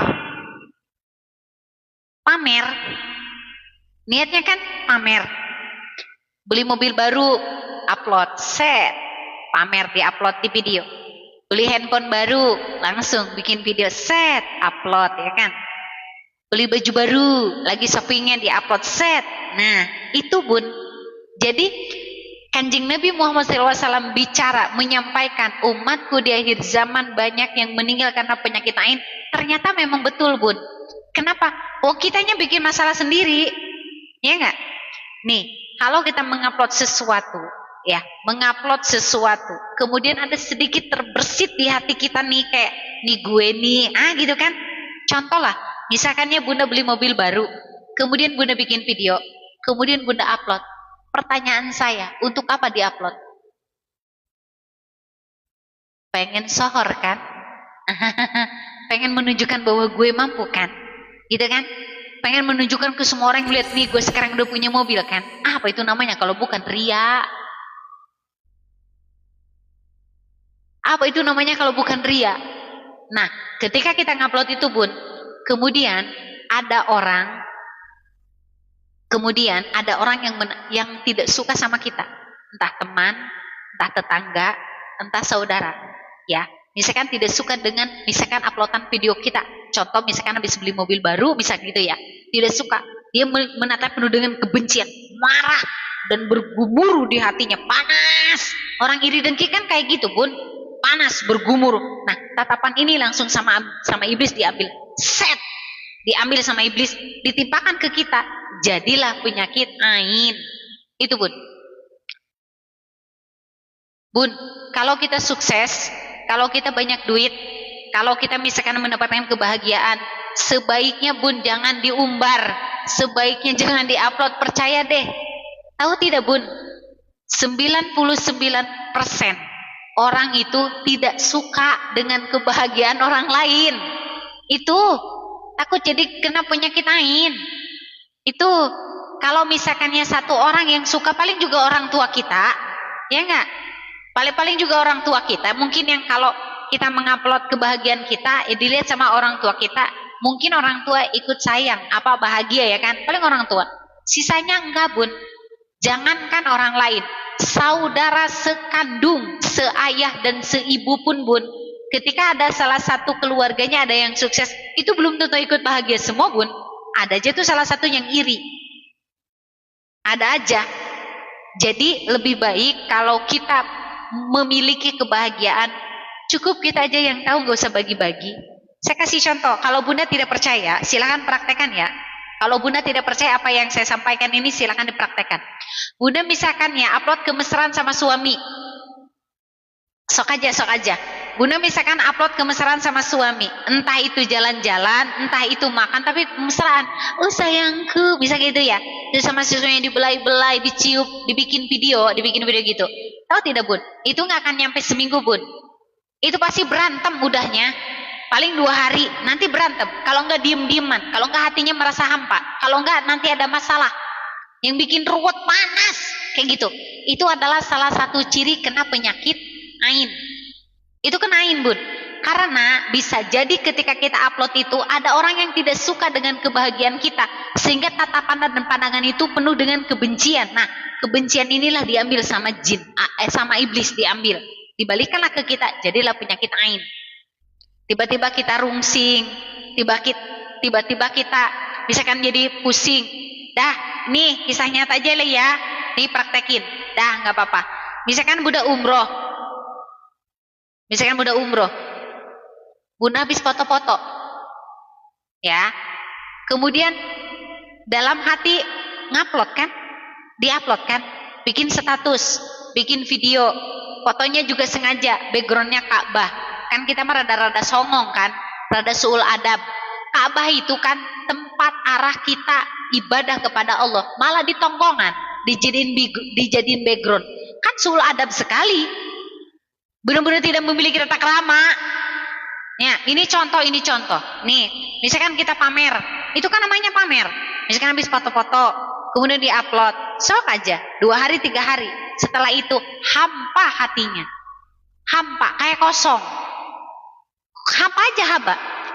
Niatnya kan pamer. Beli mobil baru, upload, set, pamer, di-upload di video. Beli handphone baru, langsung bikin video, set, upload, ya kan? Beli baju baru, lagi shoppingnya di-upload, set. Nah, itu Bun. Jadi, Kanjeng Nabi Muhammad SAW bicara, menyampaikan umatku di akhir zaman banyak yang meninggal karena penyakit ain. Ternyata memang betul Bun. Kenapa? Kitanya bikin masalah sendiri. Ya enggak? Nih, kalau kita mengupload sesuatu, ya, mengupload sesuatu, kemudian ada sedikit terbersit di hati kita nih, kayak nih gue nih, gitu kan? Contoh lah, misalkannya Bunda beli mobil baru, kemudian Bunda bikin video, kemudian Bunda upload. Pertanyaan saya, untuk apa diupload? Pengen sohor kan? Pengen menunjukkan bahwa gue mampu kan? Gitu kan? Pengen menunjukkan ke semua orang yang lihat nih gue sekarang udah punya mobil kan? Apa itu namanya kalau bukan ria? Apa itu namanya kalau bukan ria? Nah, ketika kita ngupload itu Bun, kemudian ada orang yang tidak suka sama kita, entah teman, entah tetangga, entah saudara, ya. Misalkan tidak suka dengan misalkan uploadan video kita. Contoh misalkan habis beli mobil baru, misalkan gitu ya. Tidak suka. Dia menatap penuh dengan kebencian, marah dan bergumur di hatinya, panas. Orang iri dengki kan kayak gitu, Bun. Panas, bergumur. Nah, tatapan ini langsung sama iblis diambil. Set. Diambil sama iblis, ditimpakan ke kita. Jadilah penyakit ain. Itu, Bun. Bun, kalau kita sukses, kalau kita banyak duit, kalau kita misalkan mendapatkan kebahagiaan, sebaiknya Bun jangan diumbar, sebaiknya jangan diupload. Percaya deh, tahu tidak Bun, 99% orang itu tidak suka dengan kebahagiaan orang lain. Itu takut jadi kena penyakit ain. Itu kalau misalkannya satu orang yang suka, paling juga orang tua kita, ya enggak? Paling juga orang tua kita. Mungkin yang kalau kita mengupload kebahagiaan kita, dilihat sama orang tua kita, mungkin orang tua ikut sayang, apa bahagia ya kan? Paling orang tua. Sisanya enggak Bun. Jangankan orang lain, saudara sekandung, seayah dan seibu pun Bun, ketika ada salah satu keluarganya ada yang sukses, itu belum tentu ikut bahagia semua Bun. Ada aja tuh salah satu yang iri. Ada aja. Jadi lebih baik kalau kita memiliki kebahagiaan, cukup kita aja yang tahu, nggak usah bagi-bagi. Saya kasih contoh, kalau Bunda tidak percaya, silakan praktekkan ya. Kalau Bunda tidak percaya apa yang saya sampaikan ini, silakan dipraktekkan. Bunda misalkan ya, upload kemesraan sama suami. Sok aja. Bunda misalkan upload kemesraan sama suami, entah itu jalan-jalan, entah itu makan, tapi mesraan. Oh sayangku, bisa gitu ya. Terus sama susunya dibelai-belai, dicium, dibikin video gitu. Tahu tidak Bun? Itu nggak akan nyampe seminggu Bun. Itu pasti berantem udahnya. Paling 2 hari, nanti berantem. Kalau nggak diem-dieman, kalau nggak hatinya merasa hampa, kalau nggak nanti ada masalah. Yang bikin ruwet, panas, kayak gitu. Itu adalah salah satu ciri kena penyakit ain. Itu kena ain Bun. Karena bisa jadi ketika kita upload itu, ada orang yang tidak suka dengan kebahagiaan kita, sehingga tatapan dan pandangan itu penuh dengan kebencian. Nah, kebencian inilah diambil sama jin, sama iblis diambil, dibalikanlah ke kita, jadilah penyakit ain. Tiba-tiba kita rungsing, tiba-tiba kita misalkan jadi pusing. Dah, nih kisah nyata aja lah ya, nih praktekin. Dah, nggak apa-apa. Misalkan Bunda umroh, Bunda habis foto-foto, ya. Kemudian dalam hati ngupload kan? Diupload kan, bikin status, bikin video, fotonya juga sengaja, backgroundnya Ka'bah. Kan kita mah rada-rada songong kan, rada suul adab. Ka'bah itu kan tempat arah kita ibadah kepada Allah, malah di tongkongan, dijadiin background. Kan suul adab sekali. Benar-benar tidak memiliki tata krama. Ya, ini contoh. Nih, misalkan kita pamer, itu kan namanya pamer. Misalkan habis foto-foto, kemudian diupload, sok aja 2 hari 3 hari, setelah itu hampa hatinya, hampa kayak kosong,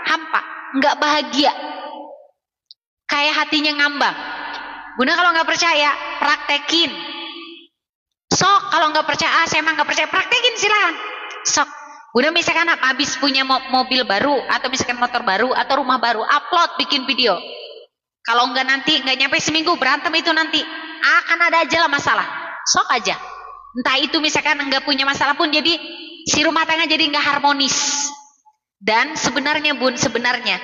hampa, nggak bahagia, kayak hatinya ngambang. Bunda kalau nggak percaya, praktekin. Sok, kalau nggak percaya, saya emang nggak percaya, praktekin silakan. Sok. Bunda misalkan habis punya mobil baru, atau misalkan motor baru, atau rumah baru, upload, bikin video. Kalau nggak nanti, nggak nyampe seminggu, berantem itu nanti. Akan ada aja lah masalah. Sok aja. Entah itu misalkan nggak punya masalah pun, jadi si rumah tangga jadi nggak harmonis. Dan sebenarnya Bun, sebenarnya,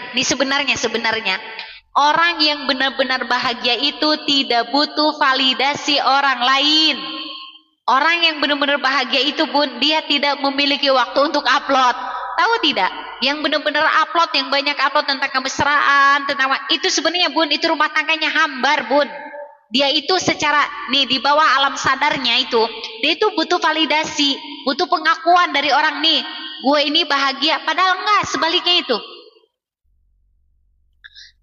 Orang yang benar-benar bahagia itu tidak butuh validasi orang lain. Orang yang benar-benar bahagia itu Bun, dia tidak memiliki waktu untuk upload. Tahu tidak? Yang benar-benar upload, yang banyak upload tentang kemesraan, tentang itu sebenarnya Bun, itu rumah tangganya hambar Bun. Dia itu secara nih di bawah alam sadarnya itu, dia itu butuh validasi, butuh pengakuan dari orang nih, gue ini bahagia. Padahal enggak, sebaliknya itu.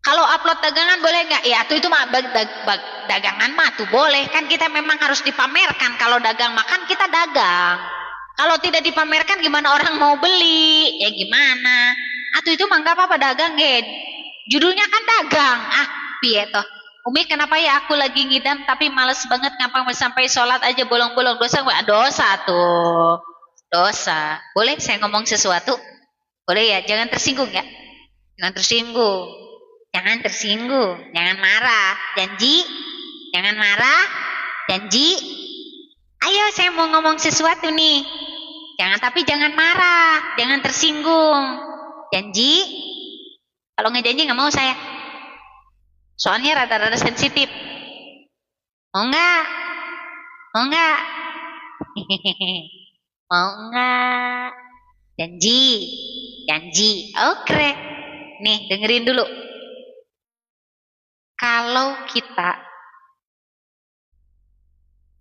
Kalau upload dagangan boleh nggak? Ya, itu mah dagangan mah tuh boleh. Kan kita memang harus dipamerkan. Kalau dagang makan kita dagang. Kalau tidak dipamerkan gimana orang mau beli? Ya gimana? Atau itu mah nggak apa-apa dagang, Gen. Judulnya kan dagang. Ah, piye toh? Umi kenapa ya aku lagi ngidam tapi males banget ngapa sampai sholat aja bolong-bolong dosa nggak? Dosa tuh. Dosa. Boleh saya ngomong sesuatu? Boleh ya, jangan tersinggung ya. Jangan tersinggung. Jangan tersinggung, jangan marah, janji, jangan marah, janji. Ayo saya mau ngomong sesuatu nih. Tapi jangan marah, jangan tersinggung. Janji. Kalau nggak janji nggak mau saya. Soalnya rada-rada sensitif. Mau nggak? Mau nggak? Mau nggak? Janji, janji. Oke. Nih dengerin dulu. Kalau kita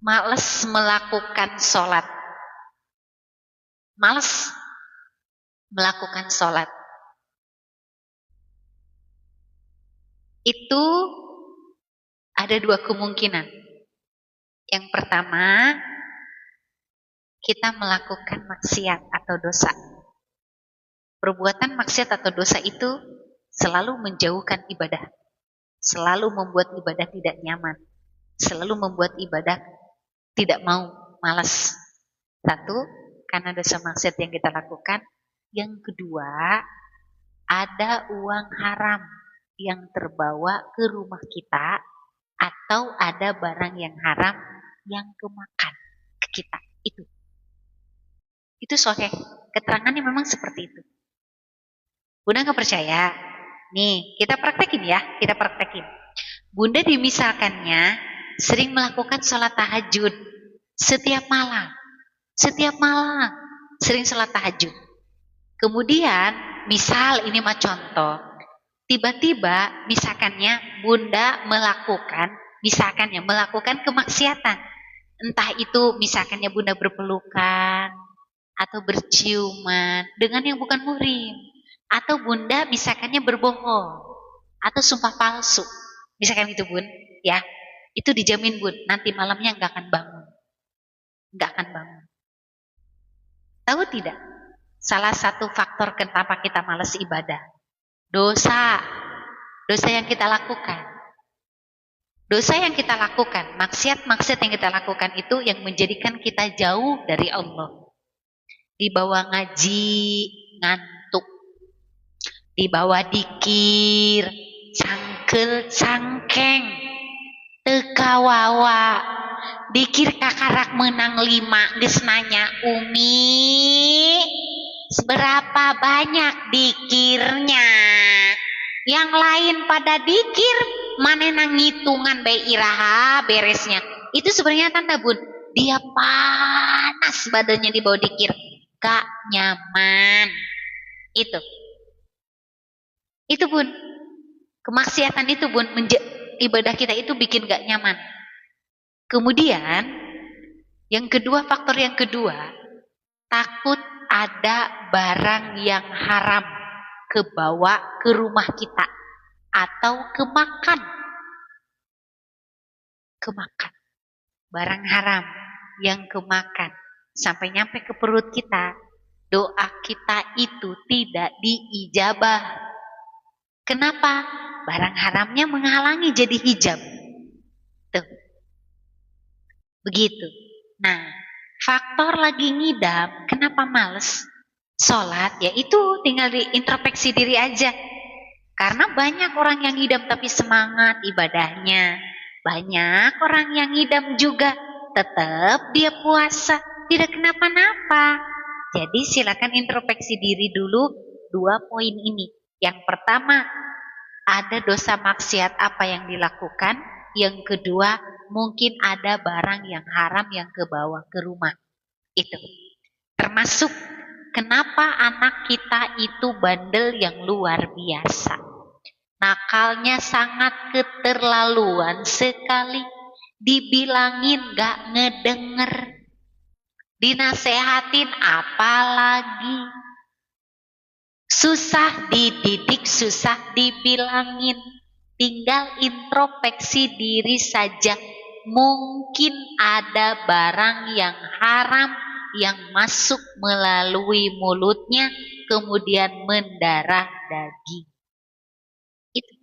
males melakukan sholat, males melakukan sholat, itu ada dua kemungkinan. Yang pertama, kita melakukan maksiat atau dosa. Perbuatan maksiat atau dosa itu selalu menjauhkan ibadah. Selalu membuat ibadah tidak nyaman, selalu membuat ibadah tidak mau, malas. Satu, karena dosa maksiat yang kita lakukan. Yang kedua, ada uang haram yang terbawa ke rumah kita, atau ada barang yang haram yang kemakan ke kita. Itu sahih. Keterangannya memang seperti itu. Bunda nggak percaya? Nih, kita praktekin ya, kita praktekin. Bunda dimisalkannya sering melakukan sholat tahajud setiap malam, sering sholat tahajud. Kemudian, misal ini mah contoh, tiba-tiba misalkannya Bunda melakukan kemaksiatan. Entah itu misalkannya Bunda berpelukan atau berciuman dengan yang bukan muhrim. Atau Bunda misalkannya berbohong atau sumpah palsu, misalkan itu Bun, ya itu dijamin Bun, nanti malamnya nggak akan bangun. Tahu tidak? Salah satu faktor kenapa kita malas ibadah, dosa yang kita lakukan, maksiat yang kita lakukan itu yang menjadikan kita jauh dari Allah. Dibawa ngaji ngantuk, dibawa dikir cangkel cangkeng tekawawa, dikir kakarak menang 5 geus nanya Umi seberapa banyak dikirnya, yang lain pada dikir manehna ngitungan bae iraha beresnya. Itu sebenarnya tanda Bun, dia panas badannya di bawah dikir, gak nyaman. Itu Bun, kemaksiatan itu Bun, ibadah kita itu bikin gak nyaman. Kemudian yang kedua, faktor yang kedua, takut ada barang yang haram kebawa ke rumah kita atau kemakan barang haram yang kemakan sampai nyampe ke perut kita, doa kita itu tidak diijabah. Kenapa? Barang haramnya menghalangi jadi hijab. Tuh. Begitu. Nah, faktor lagi ngidam, kenapa males sholat? Ya itu tinggal diintrospeksi diri aja. Karena banyak orang yang ngidam tapi semangat ibadahnya. Banyak orang yang ngidam juga tetap dia puasa, tidak kenapa-napa. Jadi silakan introspeksi diri dulu 2 poin ini. Yang pertama, ada dosa maksiat apa yang dilakukan. Yang kedua, mungkin ada barang yang haram yang kebawa ke rumah. Itu. Termasuk kenapa anak kita itu bandel yang luar biasa. Nakalnya sangat keterlaluan sekali. Dibilangin gak ngedenger. Dinasehatin apalagi. Susah dididik, susah dibilangin. Tinggal introspeksi diri saja. Mungkin ada barang yang haram yang masuk melalui mulutnya, kemudian mendarah daging. Itu.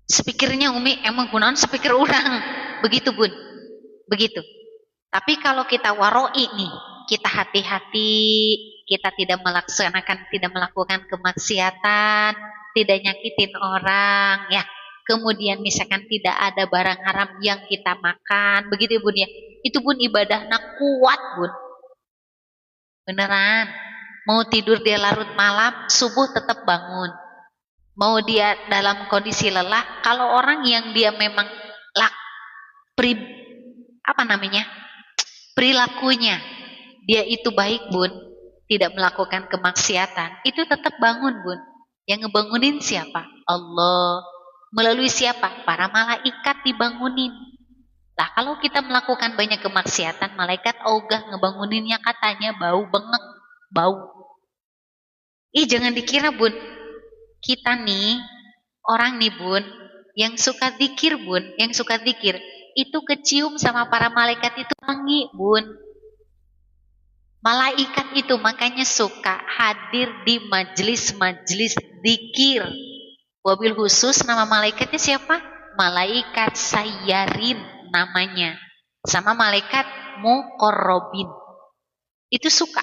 Sepikirnya Umi, emang gunakan sepikir orang. Begitu Bun. Begitu. Tapi kalau kita waroi nih, kita hati-hati, kita tidak melakukan kemaksiatan, tidak nyakitin orang, ya. Kemudian misalkan tidak ada barang haram yang kita makan, begitu Bun ya. Itu Bun ibadahnya kuat Bun. Beneran. Mau tidur dia larut malam, subuh tetap bangun. Mau dia dalam kondisi lelah, kalau orang yang dia memang perilakunya dia itu baik Bun, tidak melakukan kemaksiatan, itu tetap bangun Bun. Yang ngebangunin siapa? Allah. Melalui siapa? Para malaikat dibangunin. Lah kalau kita melakukan banyak kemaksiatan, malaikat ogah ngebanguninnya, katanya bau bengek, bau. Jangan dikira Bun, kita nih orang nih Bun yang suka zikir Bun, yang suka zikir itu kecium sama para malaikat itu wangi Bun. Malaikat itu makanya suka hadir di majelis-majelis zikir. Wabil khusus nama malaikatnya siapa? Malaikat sayyarin namanya. Sama malaikat muqarrabin. Itu suka.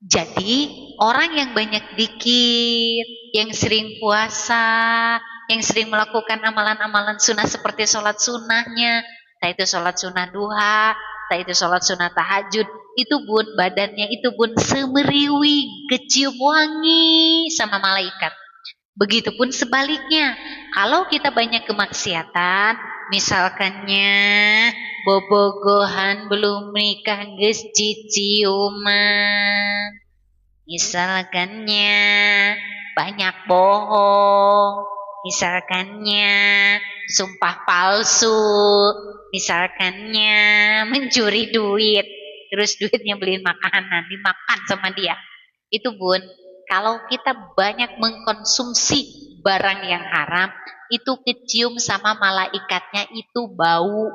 Jadi orang yang banyak zikir, yang sering puasa, yang sering melakukan amalan-amalan sunnah seperti sholat sunnahnya, entah itu sholat sunnah duha, entah itu sholat sunnah tahajud, itu Bun badannya itu Bun semeriwing, kecium wangi sama malaikat. Begitupun sebaliknya, kalau kita banyak kemaksiatan, misalkannya bobogohan belum nikah geus ciciuman, misalkannya banyak bohong, misalkannya sumpah palsu, misalkannya mencuri duit, terus duitnya beliin makanan, dimakan sama dia. Itu Bun, kalau kita banyak mengkonsumsi barang yang haram, itu kecium sama malaikatnya itu bau.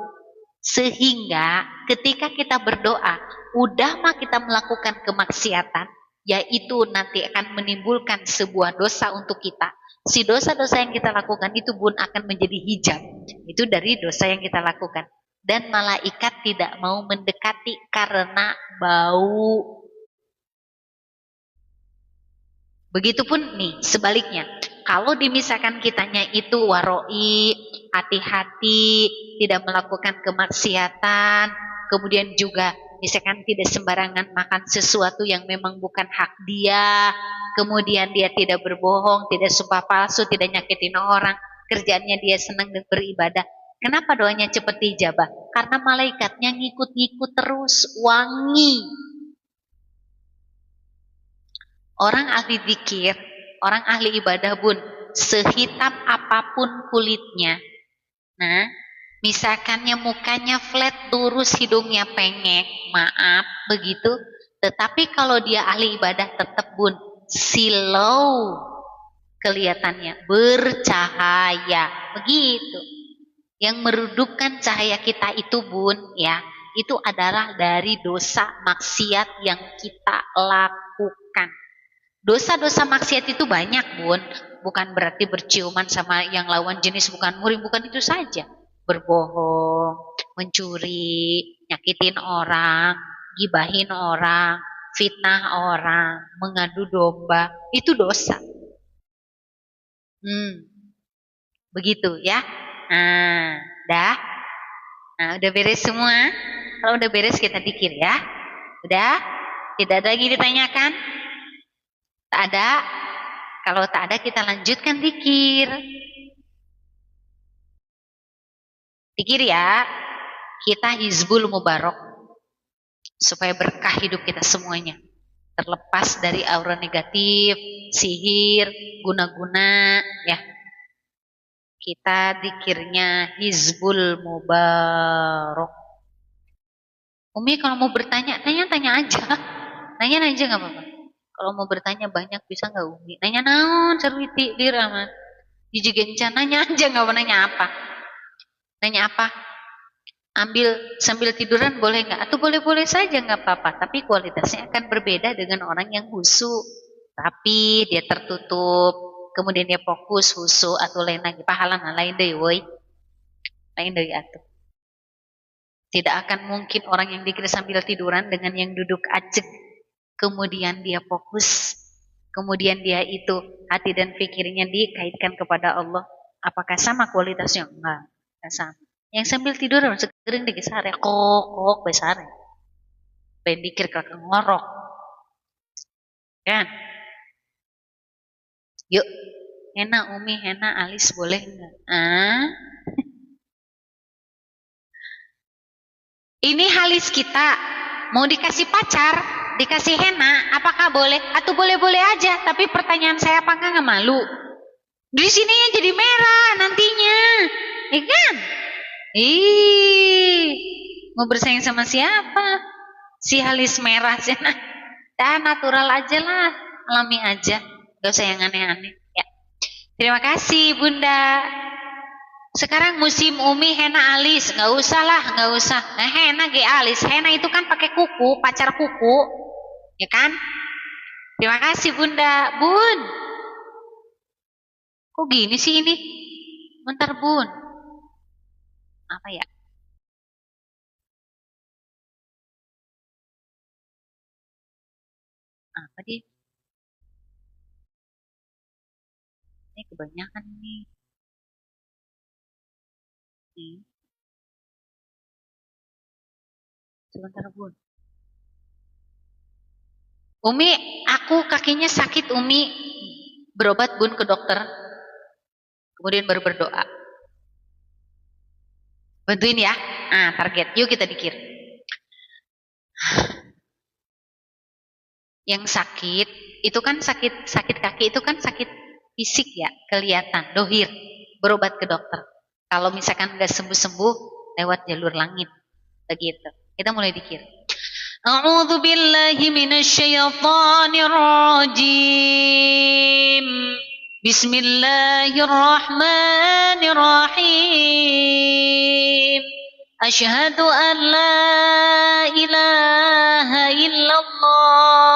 Sehingga ketika kita berdoa, udah mah kita melakukan kemaksiatan, yaitu nanti akan menimbulkan sebuah dosa untuk kita. Si dosa-dosa yang kita lakukan itu Bun akan menjadi hijab. Itu dari dosa yang kita lakukan. Dan malaikat tidak mau mendekati karena bau. Begitupun nih sebaliknya, kalau dimisalkan kitanya itu waroi, hati-hati, tidak melakukan kemaksiatan, kemudian juga misalkan tidak sembarangan makan sesuatu yang memang bukan hak dia, kemudian dia tidak berbohong, tidak sumpah palsu, tidak nyakitin orang, kerjaannya dia senang dan beribadah. Kenapa doanya cepat dijabah? Karena malaikatnya ngikut-ngikut terus, wangi. Orang ahli zikir, orang ahli ibadah Bun, sehitam apapun kulitnya. Nah, misalkannya mukanya flat, lurus, hidungnya pengek, maaf, begitu. Tetapi kalau dia ahli ibadah tetap Bun, silau kelihatannya, bercahaya, begitu. Yang meredupkan cahaya kita itu Bun, ya, itu adalah dari dosa maksiat yang kita lakukan. Dosa-dosa maksiat itu banyak Bun, bukan berarti berciuman sama yang lawan jenis, bukan murim, bukan itu saja. Berbohong, mencuri, nyakitin orang, gibahin orang, fitnah orang, mengadu domba, itu dosa. Begitu ya. Nah, udah beres semua. Kalau udah beres kita pikir ya. Udah? Tidak ada lagi ditanyakan? Tak ada? Kalau tak ada kita lanjutkan zikir. Zikir ya. Kita hizbul mubarak supaya berkah hidup kita semuanya. Terlepas dari aura negatif, sihir, guna-guna ya. Kita zikirnya hizbul mubarak. Umi kalau mau bertanya, tanya aja. Nanya aja nggak apa-apa. Kalau mau bertanya banyak bisa nggak Umi? Nanya naon sarwiti diraman. Dijigencan nanya aja nggak mau nanya apa. Nanya apa? Ambil sambil tiduran boleh nggak? Atau boleh-boleh saja nggak apa-apa. Tapi kualitasnya akan berbeda dengan orang yang husu. Tapi dia tertutup. Kemudian dia fokus husu atau lain lagi. Pahala lain deh woi. Lain dari atuh. Tidak akan mungkin orang yang dikira sambil tiduran dengan yang duduk ajeg. Kemudian dia fokus. Kemudian dia itu hati dan pikirnya dikaitkan kepada Allah. Apakah sama kualitasnya? Enggak sama. Yang sambil tidur segering digesare kok besar. Ben dikir ke ngorok. Kan? Yuk, Hena Umi, Hena alis boleh enggak? Ini halis kita mau dikasih pacar, dikasih henna, apakah boleh? Atau boleh-boleh aja? Tapi pertanyaan saya apakah nggak malu? Di sininya jadi merah nantinya, kan? Mau bersaing sama siapa? Si halis merah aja, dah natural aja lah, alami aja, gak usah yang aneh-aneh. Ya. Terima kasih Bunda. Sekarang musim Umi henna alis, nggak usah lah, nggak usah. Nah, henna ge alis, henna itu kan pakai kuku, pacar kuku, ya kan? Terima kasih Bunda, Bun. Kok gini sih ini? Bentar Bun. Apa ya? Apa dia? Ini kebanyakan nih. Sebentar Bun. Umi, aku kakinya sakit Umi. Berobat Bun ke dokter. Kemudian baru berdoa. Bantuin ya. Target. Yuk kita dikir. Yang sakit, itu kan sakit kaki itu kan sakit fisik ya, kelihatan, dohir. Berobat ke dokter. Kalau misalkan nggak sembuh-sembuh, lewat jalur langit. Begitu. Kita mulai dikir. A'udzu billahi minasyaitonir rajim. Bismillahirrahmanirrahim. Asyhadu an la ilaha illallah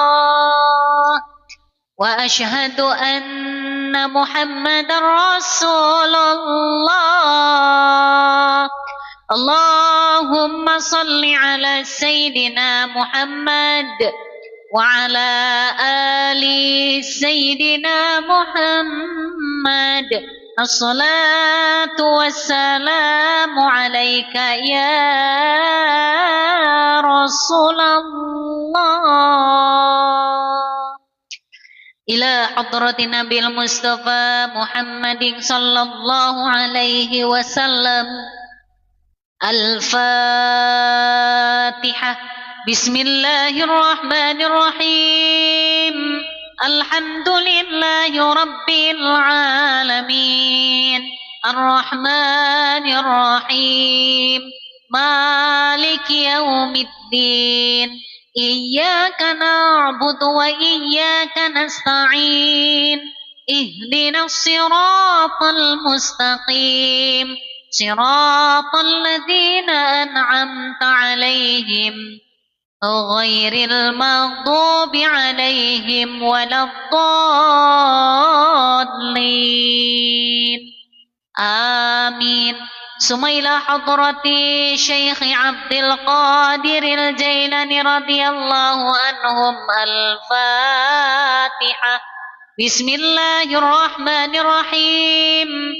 wa asyhadu anna Muhammadar Rasulullah. Allahumma salli ala Sayyidina Muhammad wa ala ali Sayyidina Muhammad. As-salatu wassalamu alaika ya Rasulullah. Ila hadrati Nabil Mustafa Muhammadin sallallahu alaihi wasallam. Al-Fatihah. Bismillahirrahmanirrahim. Alhamdulillahi Rabbil Alamin. Ar-Rahmanir-Rahim. Maliki yaumiddin. Iyyaka na'budu wa iyyaka nasta'in. Ihdinas siratal mustaqim. Siratal ladzina an'amta 'alaihim ghairil maghdubi 'alaihim waladdallin. Amin. Sumaila hadrati Syekh Abdul Qadir Al-Jailani radhiyallahu anhum. Al-Fatihah. Bismillahirrahmanirrahim.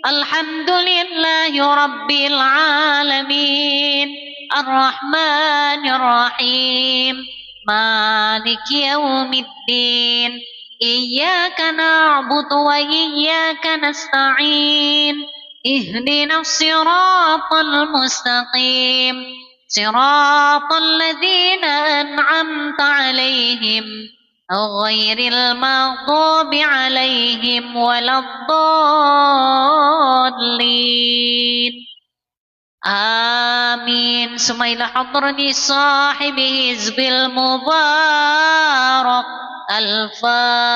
Alhamdulillahi Rabbil Alamin. Ar-Rahmanir Rahim. Maliki yaumiddin. إياك نعبد وإياك نستعين اهدنا الصراط المستقيم صراط الذين أنعمت عليهم غير المغضوب عليهم ولا الضالين آمين. ثم إلى حضرة صاحب حزب المبارك الفاتحة.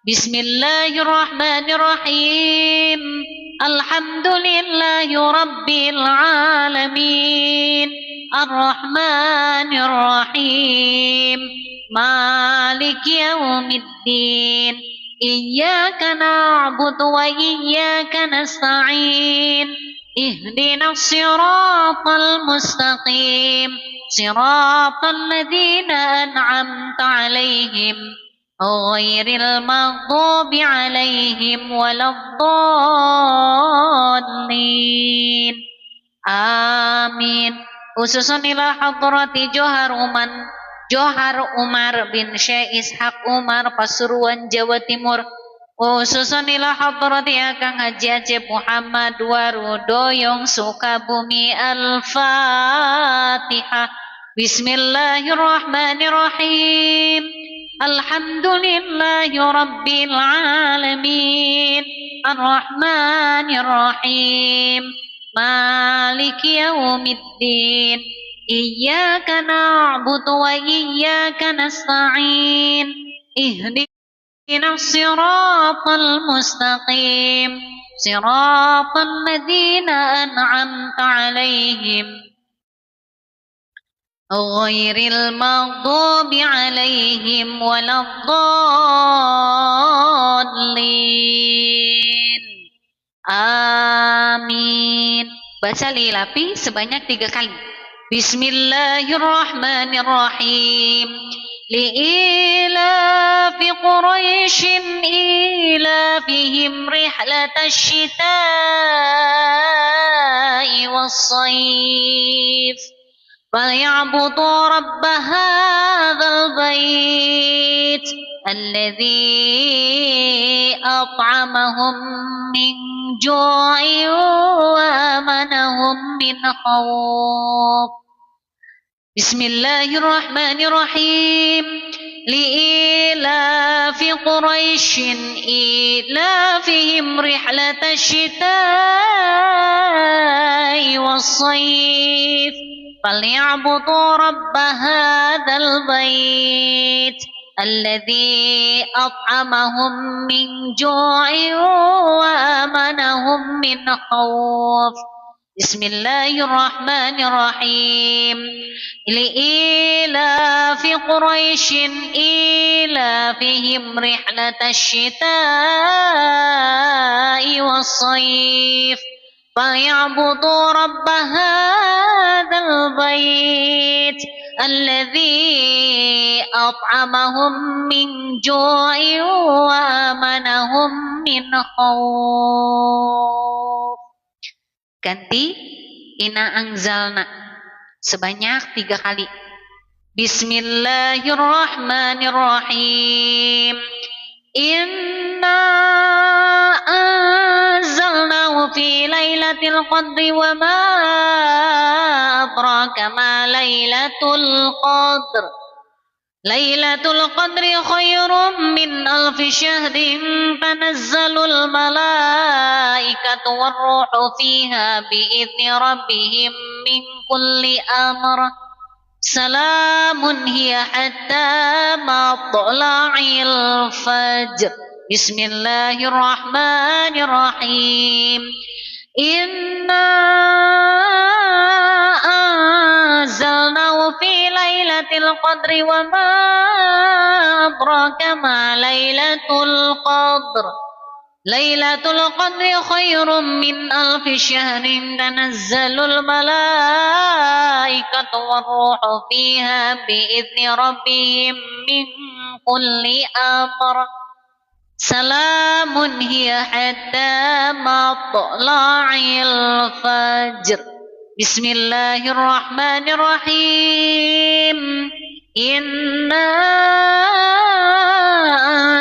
بسم الله الرحمن الرحيم الحمد لله رب العالمين الرحمن الرحيم مالك يوم الدين إياك نعبد وإياك نستعين اهدنا الصراط المستقيم صراط الذين أنعمت عليهم غير المغضوب عليهم ولا الضالين آمين. Khususun ila hadrati Johar Umar bin Syekh Ishaq Umar Pasuruan Jawa Timur. Khususun ila hadrati Akang Haji Acep Muhammad Warudoyong Sukabumi. Al-Fatihah. Bismillahirrahmanirrahim. Alhamdulillahi Rabbil Alamin Ar-Rahmanir-Rahim Maliki Yawmiddin Iyyaka na'budu wa iyyaka nasta'in Ihdinas siratal mustaqim Siratal ladzina an'amta 'alaihim ghairil maghdubi 'alaihim waladdallin. Amin. Baca lilapi sebanyak 3 kali. Bismillahirrahmanirrahim. Li'ilafi Quraisyin ilafihim rihlatash shita'i was-sayf. فليعبدوا رب هذا البيت الذي أطعمهم من جوع وآمنهم من خوف. بسم الله الرحمن الرحيم. لإيلاف قريش إيلافهم رحلة الشتاء والصيف فليعبدوا رب هذا البيت الذي أطعمهم من جوع وآمنهم من خوف. بسم الله الرحمن الرحيم. لإيلاف قريش إيلافهم رحلة الشتاء والصيف فليعبدوا رب هذا البيت الذي أطعمهم من جوع وآمنهم من خوف. Ganti Inna Anzalna sebanyak 3 kali. Bismillahirrahmanirrahim. Inna anzalnahu fi lailatul qadri wa ma adraka ma lailatul qadr. Lailatul qadri khairum min alfi syahrin tanazzalul malaikatu warruhu fiha bi'izni rabbihim min kulli amr. Salamun hiya hatta matla'il fajr. Bismillahirrahmanirrahim. Inna anzalnahu fi lailatul qadri wa ma adraka ma lailatul qadr. Lailatul qadri khairum min alfi syahrin tanazzalul malaikatu warruhu fiha bi'izni rabbihim min kulli amr. Salamun hiya hatta matla'il fajr. Bismillahirrahmanirrahim. Inna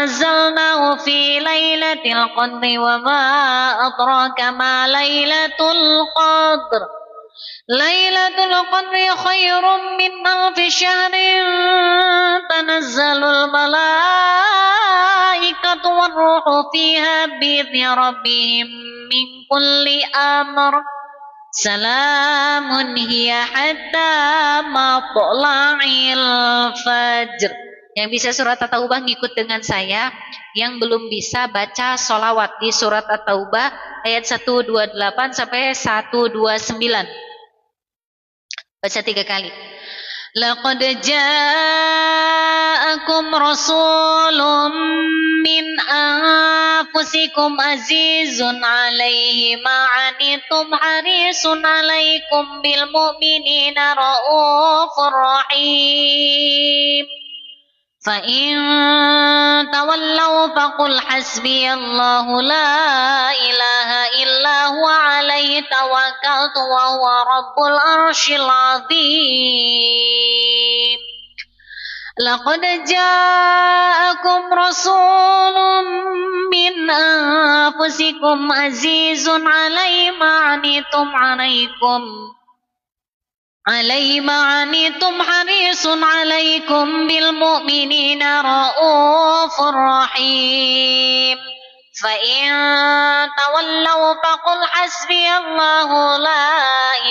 anzalnahu fi lailatul qadri wa ma adraka ma lailatul qadr. Lailatul qadri khairum min alfi syahrin tanazzalul malaikatu warruhu fiha bi'izni rabbihim min kulli amr. Salamun hiya hatta matla'il fajr. Yang bisa surat At-Taubah ngikut dengan saya. Yang belum bisa baca sholawat di surat At-Taubah ayat 128 sampai 129. Baca 3 kali. Laqad ja'akum rasulun min anfusikum azizun alaihi ma'anitum harisun alaikum bil mu'minina raufur rahim. Fa in tawallaw faqul hasbiyallahu la ilaha illa huwa alaihi tawakkaltu wa huwa rabbul arsyil azim. Laqad ja'akum rasulun min anfusikum azizun alaihi ma'anitum harisun alaikum bil mu'minina raufur rahim. Fa in tawallaw faqul hasbiyallahu la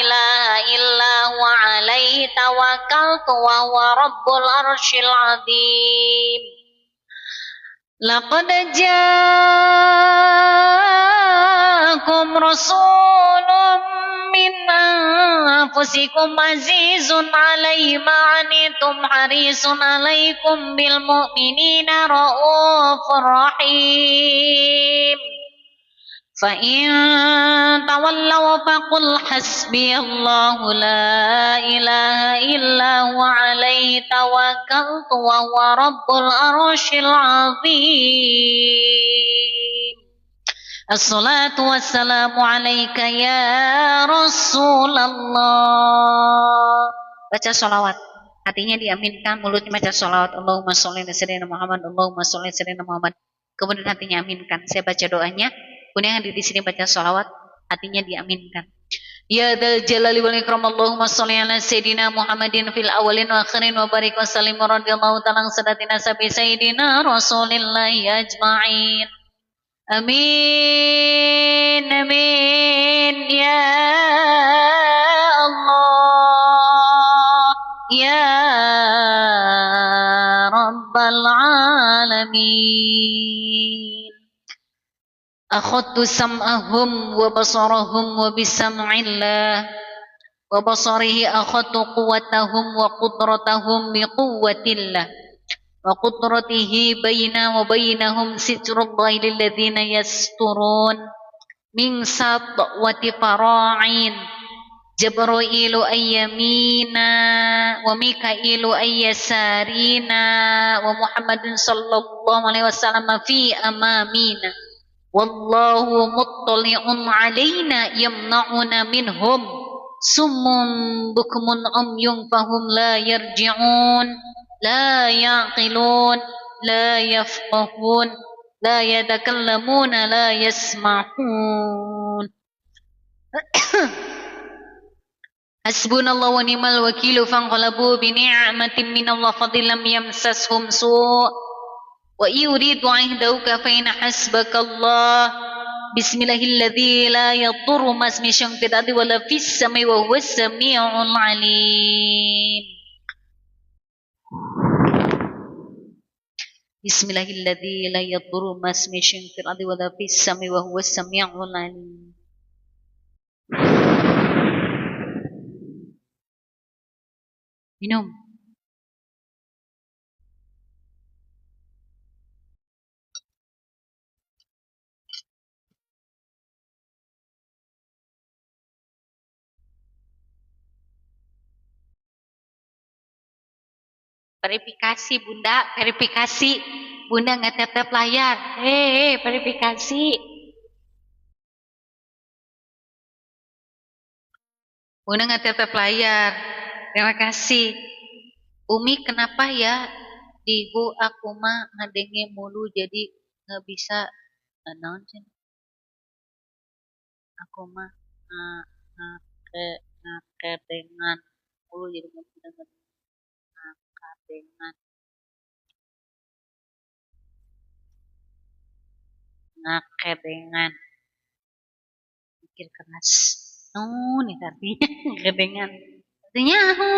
ilaha illa huwa alaihi tawakkaltu wa huwa rabbul arsyil azim. Laqad ja'akum rasulun min anfusikum azizun alaihi ma'anitum harisun alaikum bil mu'minina raufur rahim. Fa in tawallaw faqul hasbiyallahu la ilaha illa huwa alaihi tawakkaltu wa huwa rabbul arsyil azim. Assalatu wassalamu alaika ya Rasulullah. Baca sholawat, hatinya diaminkan, mulutnya baca sholawat. Allahumma sholli ala sayyidina Muhammad, Allahumma sholli ala sayyidina Muhammad. Kemudian hatinya aminkan. Saya baca doanya, kemudian yang di sini baca sholawat, hatinya diaminkan. Ya dzal jalali wal ikram, Allahumma sholli ala sayyidina Muhammadin fil awwalin wa akhirin wa barik wa sallim radhiyallahu ta'ala sadatina sabi sayyidina Rasulillahi ajma'in. Amin, amin, ya Allah, ya Rabbal Alamin. Akhadtu sam'ahum wa basarahum wa bisam'illah wa basarihi akhadtu quwwatahum wa qudratahum bi quwwatillah. Wa qudratihi baina wa bainahum sitrullahi lilladzina yasturun min satwati fara'in Jabrailu ayyamina wa Mikailu ayyasarina wa Muhammadun sallallahu alaihi wasallam fi amamina wallahu muttali'un alaina yamna'una minhum summun bukmun umyun fahum la yarji'un la yaqilun, la yafqahun, la yatakallamuna, la yasma'un. Hasbunallahu wa ni'mal wakilu fanqalabu bi ni'matin minallah fadlan lam yamsashum su' wa yuridu 'ahdauka fa inna hasbakallah bismillahilladzi la yadurru ma ismihi syai'un fil ardi wa la fis samai wa huwas samiul 'alim. Bismillahilladzi la yadurru ma ismihi syai'un fil ardi wa la fis samai wa huwas samiul 'alim. Minum. Verifikasi Bunda, verifikasi. Bunda nggak tetap layar. Verifikasi. Bunda nggak tetap layar. Terima kasih. Umi kenapa ya dihu aku mah ngadenge mulu jadi nggak bisa naon sih aku mah nga- ngake ngakedengan mulu jadi nggak bisa denger ngakadengan ngakedengan mikir keras nih artinya ngakedengan artinya aku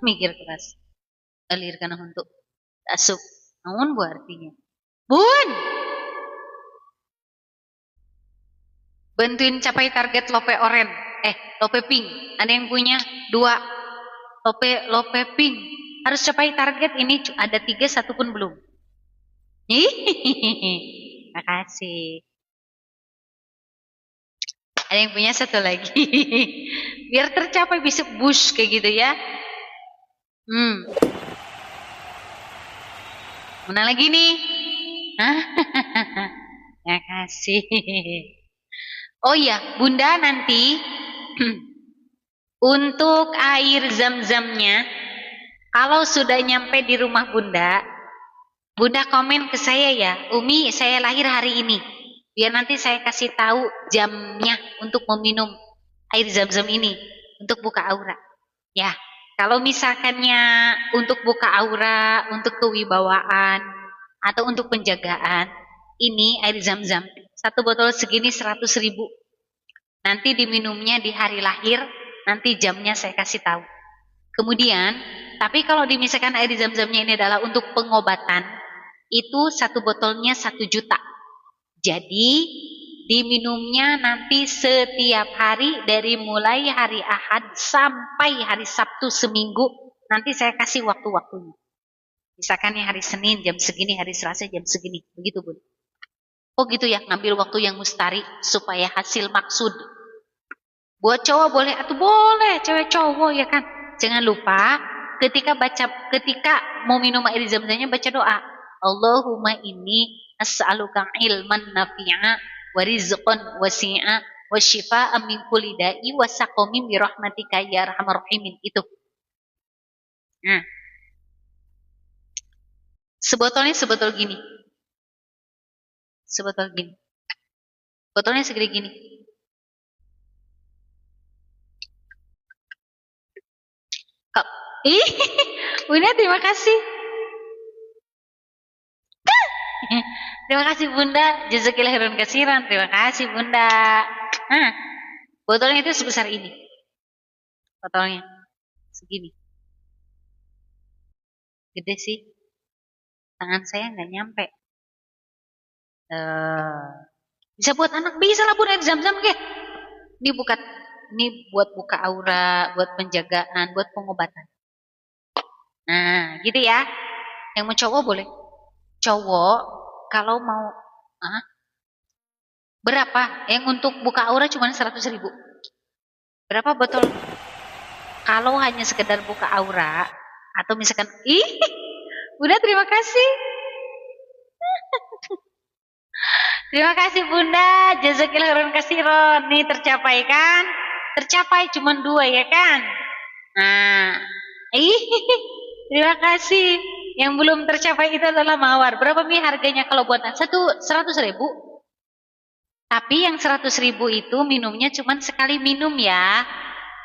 mikir keras alirkan untuk asup namun bu artinya bun bantuin capai target lope oren lope pink ada yang punya 2 lope pink harus capai target ini ada 3 1 pun belum. Makasih. Ada yang punya 1 lagi. Biar tercapai bisa boost kayak gitu ya. Mana lagi nih? Makasih. Oh iya, Bunda nanti untuk air zam-zamnya kalau sudah nyampe di rumah Bunda komen ke saya ya, Umi saya lahir hari ini. Biar nanti saya kasih tahu jamnya untuk meminum air zam-zam ini untuk buka aura. Ya, kalau misalkannya untuk buka aura, untuk kewibawaan atau untuk penjagaan, ini air zam-zam 1 botol segini 100.000. Nanti diminumnya di hari lahir, nanti jamnya saya kasih tahu. Kemudian, tapi kalau misalkan air zam-zamnya ini adalah untuk pengobatan, itu 1 botolnya 1 juta. Jadi, diminumnya nanti setiap hari dari mulai hari Ahad sampai hari Sabtu seminggu. Nanti saya kasih waktu-waktunya. Misalkan hari Senin jam segini, hari Selasa jam segini. Begitu, Bun. Oh gitu ya, ngambil waktu yang mustari supaya hasil maksud. Buat cowok boleh atau boleh, cewek cowok ya kan. Jangan lupa ketika mau minum air zam-zamnya baca doa. Allahumma inni as'aluka ilman nafi'a wa rizqan wasi'a wa shifa'an min kulli da'i wa saqamin bi rahmatika ya arhamar rahimin. Itu. Nah. Sebotolnya sebotol gini. Sebotol gini. Botolnya segede gini. Bunda terima kasih. Terima kasih Bunda. Jazakillah khairan katsiran. Terima kasih Bunda. Botolnya itu sebesar ini. Botolnya segini. Gede sih. Tangan saya nggak nyampe. Bisa buat anak, bisa lah Bunda air zam-zam ke. Ini buat buka aura, buat penjagaan, buat pengobatan. Nah, gitu ya. Yang mau cowok boleh. Cowok kalau mau berapa? Yang untuk buka aura cuma 100.000. Berapa botol? Kalau hanya sekedar buka aura atau misalkan Bunda terima kasih. Terima kasih Bunda. Jazakillah khairan katsiran. Nih tercapai kan? Tercapai cuma 2 ya kan? Nah, terima kasih. Yang belum tercapai itu adalah mawar. Berapa Mi harganya kalau buat 100.000? Tapi yang 100.000 itu minumnya cuma sekali minum ya.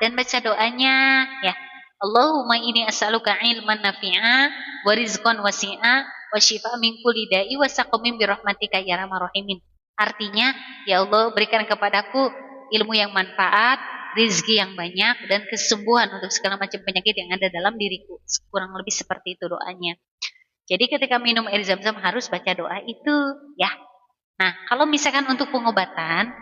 Dan baca doanya ya. Allahumma inni as'aluka ilman nafi'a wa rizqan wasi'a wa syifa' min kulli da'i wa saqamin bi rahmatika ya arhamar rahimin. Artinya, ya Allah berikan kepadaku ilmu yang manfaat, rezeki yang banyak dan kesembuhan untuk segala macam penyakit yang ada dalam diriku. Kurang lebih seperti itu doanya. Jadi ketika minum air zam-zam harus baca doa itu ya. Nah, kalau misalkan untuk pengobatan,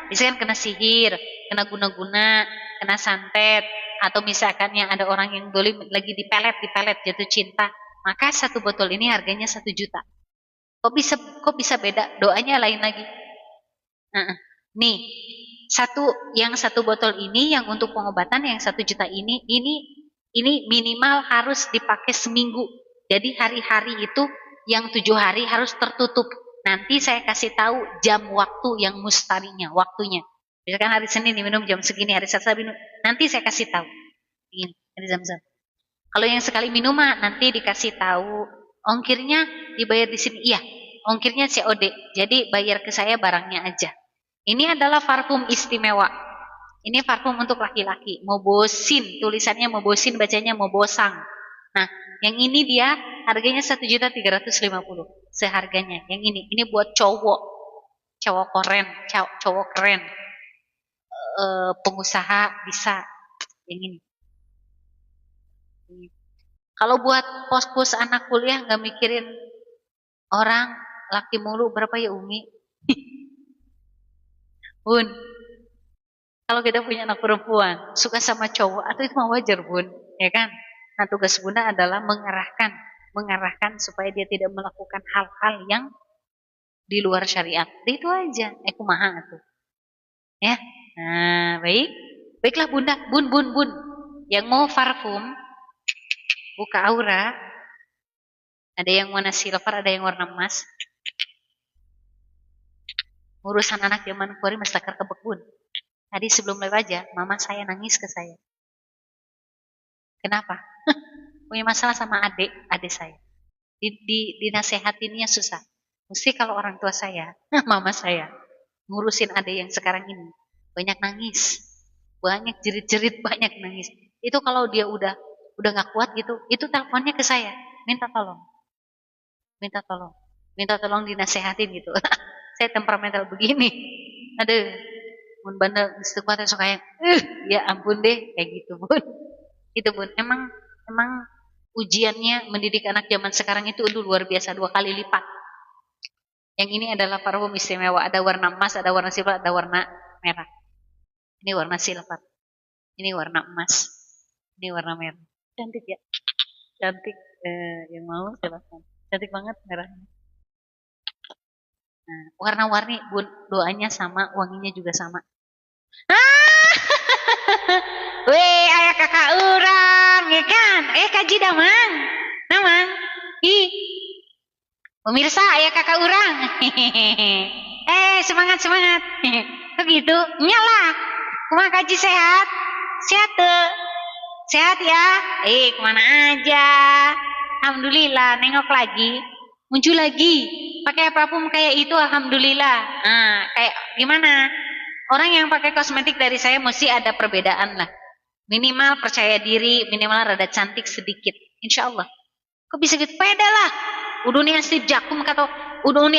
misalkan kena sihir, kena guna-guna, kena santet, atau misalkan yang ada orang yang dolim lagi dipelet jatuh cinta, maka 1 botol ini harganya 1 juta. Kok bisa beda? Doanya lain lagi. Nih, yang 1 botol ini yang untuk pengobatan yang 1 juta ini minimal harus dipakai seminggu. Jadi hari-hari itu yang 7 hari harus tertutup. Nanti saya kasih tahu jam waktu yang mustarinya, waktunya. Misalkan hari Senin diminum jam segini, hari Selasa minum. Nanti saya kasih tahu. Ini zam-zam. Kalau yang sekali minum mah nanti dikasih tahu ongkirnya dibayar di sini. Iya, ongkirnya COD. Jadi bayar ke saya barangnya aja. Ini adalah parfum istimewa. Ini parfum untuk laki-laki. Mobosin, tulisannya mobosin, bacanya mobosang. Nah, yang ini dia harganya 1.350.000 seharganya. Yang ini buat cowok keren, cowok keren, pengusaha bisa. Yang ini. Kalau buat pos-pos anak kuliah nggak mikirin orang laki mulu berapa ya Umi? Bun, kalau kita punya anak perempuan suka sama cowok atau itu mah wajar Bun, ya kan? Nah tugas Bunda adalah mengarahkan supaya dia tidak melakukan hal-hal yang di luar syariat. Itu aja. Kumaha tuh. Ya. Nah, baiklah Bunda, Bun. Yang mau parfum buka aura. Ada yang warna silver, ada yang warna emas. Urusan anak zaman kuari mesti kebek Bun. Tadi sebelum lewat aja, mama saya nangis ke saya. Kenapa? Punya masalah sama adik saya. Dinasehatinnya susah. Mesti kalau orang tua saya, mama saya, ngurusin adik yang sekarang ini, banyak nangis. Banyak jerit-jerit, banyak nangis. Itu kalau dia udah gak kuat gitu, itu teleponnya ke saya, minta tolong dinasehatin gitu. Saya temperamental begini. Aduh, mun bandel kuatnya suka yang, ya ampun deh, kayak gitu Bun. Itu Bun, emang ujiannya mendidik anak zaman sekarang itu luar biasa, 2 kali lipat. Yang ini adalah parfum istimewa, ada warna emas, ada warna silver, ada warna merah. Ini warna silver, ini warna emas, ini warna merah. Cantik ya, cantik. Yang mau silahkan. Cantik banget merahnya. Nah, warna-warni Bun, doanya sama, wanginya juga sama. Weh, ayah kakak orang, ya kan? Kaji damang, namang. Pemirsa, ayah kakak orang. Semangat. Kok gitu? Nyala. Kumaha kaji sehat? Sehat tuh. Sehat ya? Kemana aja? Alhamdulillah, nengok lagi. Muncul lagi. Pakai parfum kayak itu, alhamdulillah. Nah, kayak gimana? Orang yang pakai kosmetik dari saya mesti ada perbedaan lah. Minimal percaya diri, minimal rada cantik sedikit. Insya Allah. Kok bisa gitu? Pede lah. Uduni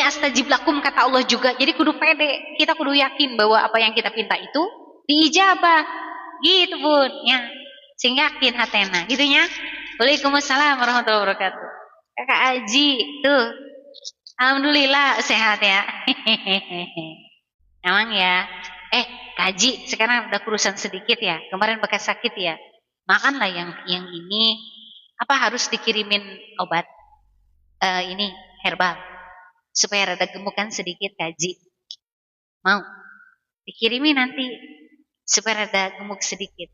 astajiblakum kata Allah juga. Jadi kudu pede. Kita kudu yakin bahwa apa yang kita pinta itu diijabah. Gitu Bun. Ya. Sehingga yakin hatena. Gitunya. Waalaikumsalam warahmatullahi wabarakatuh. Kakak Aji. Tuh. Alhamdulillah sehat ya. Emang ya. Kaji sekarang udah kurusan sedikit ya. Kemarin bekas sakit ya. Makanlah yang ini. Apa harus dikirimin obat? Ini herbal. Supaya rada gemukan sedikit Kaji. Mau? Dikirimi nanti. Supaya rada gemuk sedikit.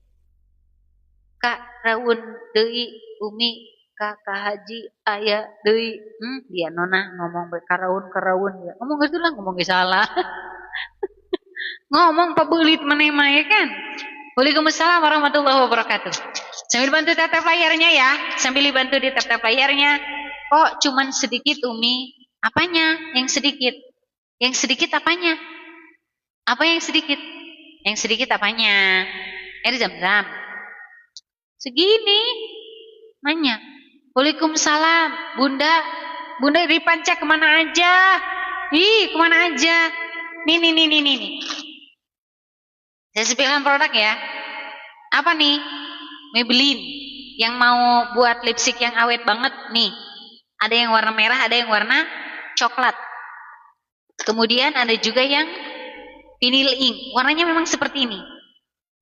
Kak Raun deui Umi Kakak Haji aya deui. Dia nona ngomong karaun ya. Ngomong gitu lah, ngomong salah. Ngomong pabeulit maneh mah ya kan. Waalaikumsalam warahmatullahi wabarakatuh. Sambil bantu tap layarnya ya. Sambil dibantu di tap layarnya. Kok cuman sedikit Umi? Apanya? Yang sedikit. Yang sedikit apanya? Apa yang sedikit? Yang sedikit apanya? Air zam-zam. Segini. Nanya. Waalaikumsalam. Bunda dipanca kemana aja? Kemana aja? Nih. Saya sepilkan produk ya. Apa nih? Maybelline. Yang mau buat lipstick yang awet banget nih. Ada yang warna merah, ada yang warna coklat. Kemudian ada juga yang vinyl ink. Warnanya memang seperti ini.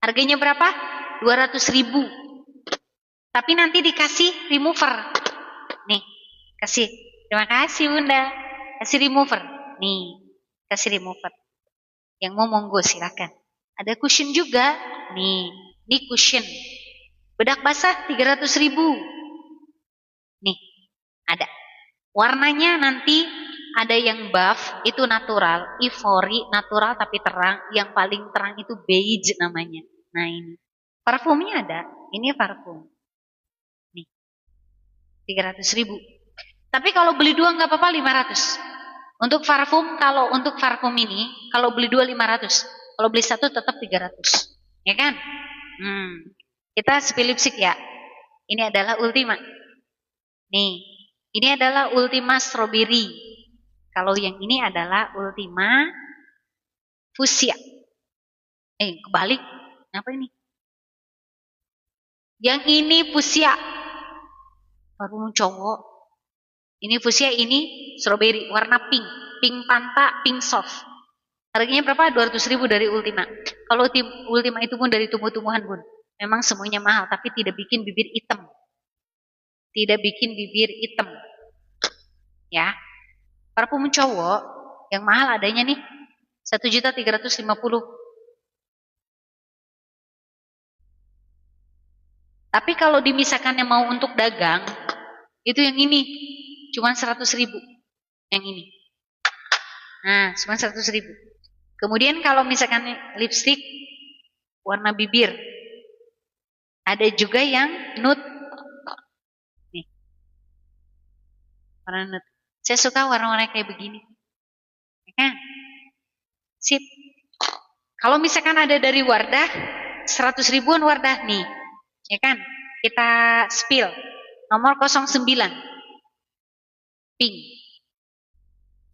Harganya berapa? 200.000. Tapi nanti dikasih remover. Nih, kasih. Terima kasih Bunda. Kasih remover. Nih, kasih remover. Yang mau monggo silakan. Ada cushion juga. Nih, ini cushion. Bedak basah 300.000. Nih, ada. Warnanya nanti ada yang buff, itu natural. Ivory, natural tapi terang. Yang paling terang itu beige namanya. Nah ini. Parfumnya ada. Ini parfum. Nih. 300.000. Tapi kalau beli dua nggak apa-apa 500. Untuk parfum, kalau untuk parfum ini, kalau beli dua 500. Kalau beli satu tetap 300. Ya kan? Kita spill lipstick ya. Ini adalah Ultima. Nih, ini adalah Ultima Strawberry. Kalau yang ini adalah Ultima Fuchsia. Kebalik. Apa ini? Yang ini Fuchsia. Parfum cowok. Ini Fuchsia, ini Strawberry. Warna pink. Pink Panta, pink soft. Harganya berapa? 200.000 dari Ultima. Kalau Ultima itu pun dari tumbuh-tumbuhan pun. Memang semuanya mahal, tapi tidak bikin bibir hitam. Tidak bikin bibir hitam. Ya. Parfum cowok yang mahal adanya nih 1.350.000. Tapi kalau dimisalkannya mau untuk dagang, itu yang ini cuma 100.000. Yang ini. Nah, cuma 100.000. Kemudian kalau misalkan lipstick warna bibir, ada juga yang nude. Nih. Warna nude. Saya suka warna-warna kayak begini. Ya. Sip. Kalau misalkan ada dari Wardah, 100.000-an Wardah nih. Ya kan? Kita spill. Nomor 09. Pink.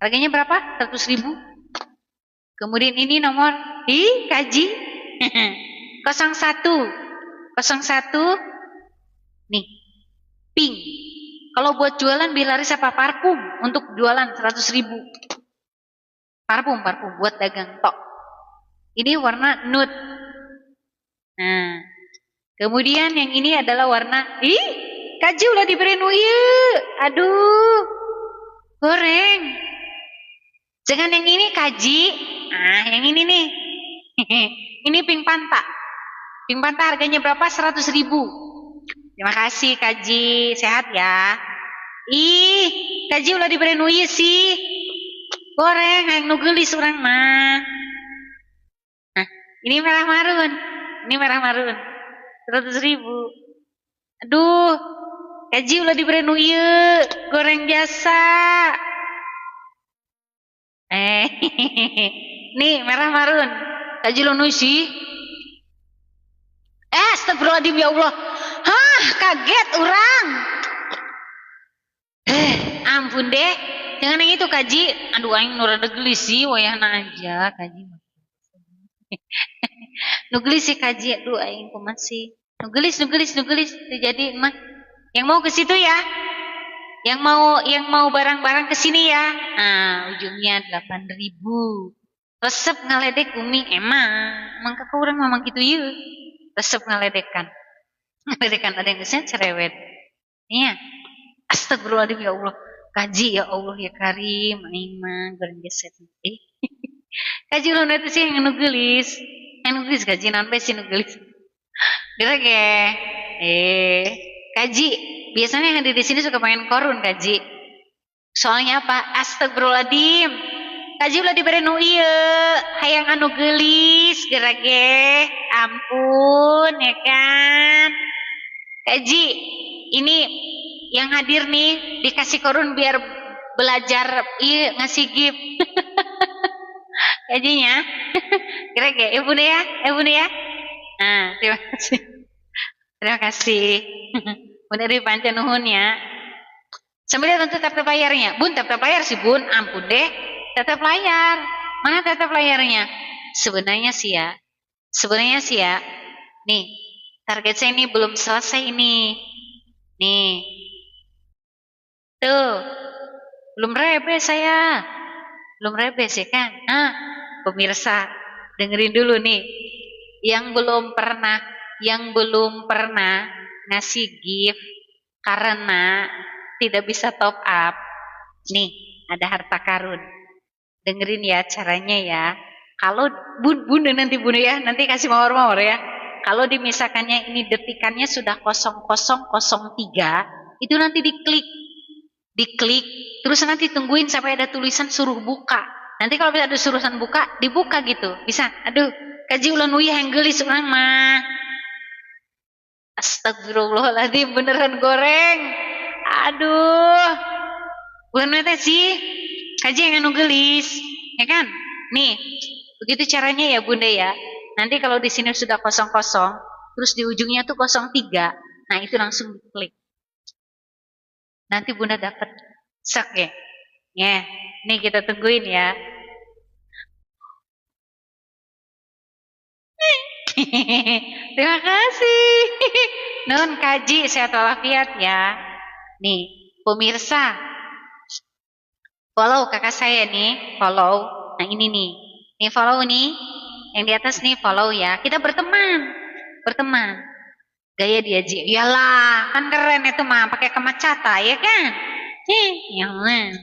Harganya berapa? 100.000. Kemudian ini nomor kaji 01. 01 nih. Pink. Kalau buat jualan bilaris apa parfum? Untuk jualan 100.000. Parfum buat dagang tok. Ini warna nude. Nah, kemudian yang ini adalah warna kaji ulah diberi aduh, goreng. Jangan yang ini kaji. Yang ini nih. Ini pink Panta. Pink Panta harganya berapa? 100.000. Terima kasih kaji, sehat ya. Kaji ulah diberi sih. Goreng yang nugelis orang mah. Nah, ini merah marun. Ini merah marun. 100.000. Aduh, kaji ulah diberi goreng biasa. Nih merah marun. Kaji lo nuisi. Astagfirullahaladzim ya Allah. Kaget orang. Ampun deh. Jangan yang itu kaji. Aduh aing nu rada gelis sih wayahna aja kaji. Nu gelis sih kaji. Aduh aing kumaha sih. Nu gelis. Jadi mah yang mau ke situ ya. Yang mau barang-barang ke sini ya. Nah, ujungnya 8.000. Resep ngaledek Umi emang kakak orang memang gitu ya. Resep ngaledekan. Ngaledekan ada yang kesana cerewet. Iya. Astagfirullahaladzim ya Allah. Kaji ya Allah ya Karim. Aing mah goreng geset. Kaji ulun itu sih yang nugelis. Yang nugelis kaji naon sih nugelis. Direge. Kaji, biasanya yang hadir di sini suka pengen korun kaji. Soalnya apa? Astagfirullahaladzim. Kaji ulah diberi hayang anu gelis gerage. Ampun ya kan. Kaji, ini yang hadir nih dikasih korun biar belajar ngasih gift. Kajinya. Gerage, ibu nih ya. Nah, terima kasih. Terima kasih. Bunda dari panca nuhun ya. Sambil tentu tap layarnya. Bun, tap layar sih bun. Ampun deh. Tetap layar. Mana tetap layarnya? Sebenarnya sih ya. Nih, target saya ini belum selesai ini. Nih. Tuh. Belum rebes saya. Belum rebes ya kan? Pemirsa, dengerin dulu nih. Yang belum pernah ngasih gift karena tidak bisa top up. Nih, ada harta karun. Dengerin ya caranya ya. Kalau bun nanti bun ya, nanti kasih mawar ya. Kalau dimisalkannya ini detikannya sudah 0003, itu nanti diklik, terus nanti tungguin sampai ada tulisan suruh buka. Nanti kalau ada suruhan buka, dibuka gitu. Bisa. Aduh, kaji ulan yang gelis orang mah. Astagfirullahaladzim, beneran goreng. Aduh. Bukan teh sih. Kaji yang anu gelis, ya kan? Nih, begitu caranya ya Bunda ya. Nanti kalau di sini sudah kosong-kosong, terus di ujungnya tuh 03, nah itu langsung diklik. Nanti Bunda dapat sak ya. Ya, nih kita tungguin ya. Terima kasih. Nun kaji sehat walafiat ya. Nih, pemirsa. Follow kakak saya nih, follow. Nah ini nih. Nih follow nih. Yang di atas nih follow ya. Kita berteman. Berteman. Gaya dia Ji. Iyalah, kan keren itu mah pakai kacamata ya kan? Iyalah.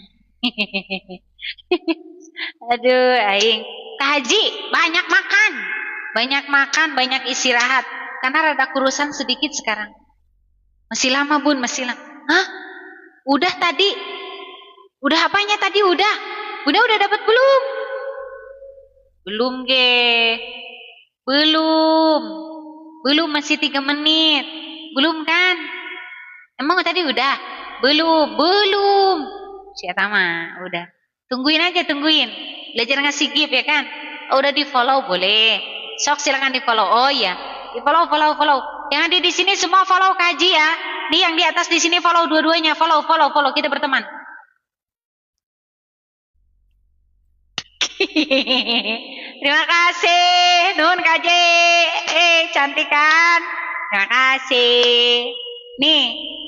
Aduh, aing. Kak Haji, banyak makan. Banyak makan, banyak istirahat. Karena rada kurusan sedikit sekarang. Masih lama Bun, masih lama. Hah? Udah tadi? Udah apanya tadi? Udah? Bunda udah dapat belum? Belum ge. Belum. Belum, masih 3 menit. Belum kan? Emang tadi udah? Belum. Belum. Siapa mah? Udah. Tungguin aja, tungguin. Belajar ngasih gift ya kan? Oh, udah di follow boleh. Sok silakan di follow. Oh iya, di follow, follow, follow. Yang ada di sini semua follow kaji ya. Nih yang di atas di sini follow dua-duanya. Follow, follow, follow. Kita berteman. Terima kasih, Nun kaji. Cantik kan? Terima kasih. Nih,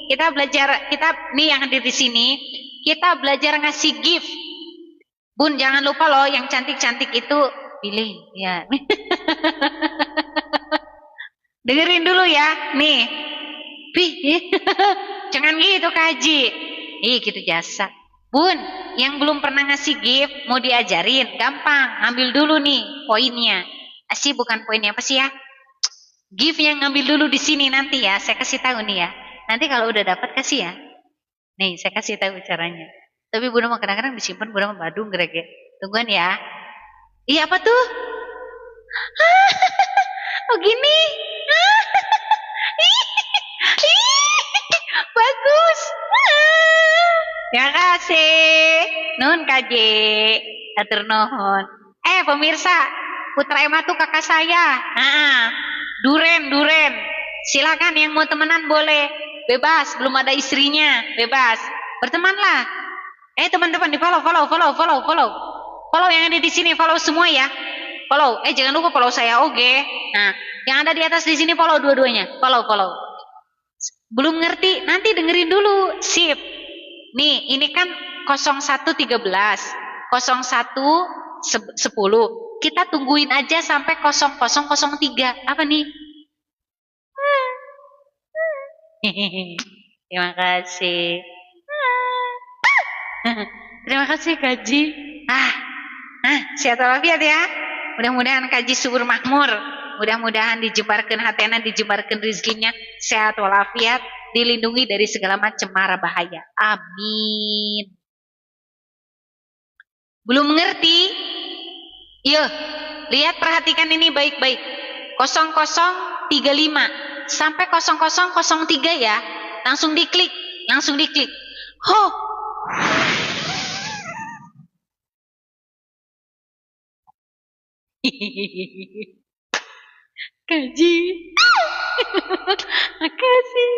kita belajar, nih yang ada di sini, kita belajar ngasih gift. Bun, jangan lupa loh yang cantik-cantik itu pilih ya. Dengerin dulu ya. Nih. Jangan gitu kaji. Gitu jasa. Bun, yang belum pernah ngasih gift mau diajarin, gampang. Ambil dulu nih poinnya. Sih bukan poinnya apa sih ya? Gift yang ngambil dulu di sini nanti ya. Saya kasih tahu nih ya. Nanti kalau udah dapat kasih ya. Nih, saya kasih tahu caranya. Tapi Bunda mau kadang-kadang disimpan, Bunda mau badung gerege. Tungguan ya. Iya apa tuh? Oh gini. Bagus. Terima kasih. Nun kaji. Atur nuhun. Pemirsa, Putra Emma tuh kakak saya. Duren. Silakan yang mau temenan boleh. Bebas, belum ada istrinya. Bebas. Bertemanlah. Teman-teman di follow. Follow yang ada di sini, follow semua ya. Follow. Jangan lupa follow saya oke. Nah, yang ada di atas di sini follow dua-duanya. Follow. Belum ngerti? Nanti dengerin dulu. Sip. Nih, ini kan 0113, 0110. Kita tungguin aja sampai 0003. Apa nih? Terima kasih. Terima kasih Kaji. Sehat walafiat ya. Mudah-mudahan Kaji subur makmur. Mudah-mudahan dijembarkan hatena, dijembarkan rezekinya, sehat walafiat, dilindungi dari segala macam mara bahaya. Amin. Belum mengerti? Yuk, lihat perhatikan ini baik-baik. 0035 sampai 0003 ya. Langsung diklik. Kaji. Makasih.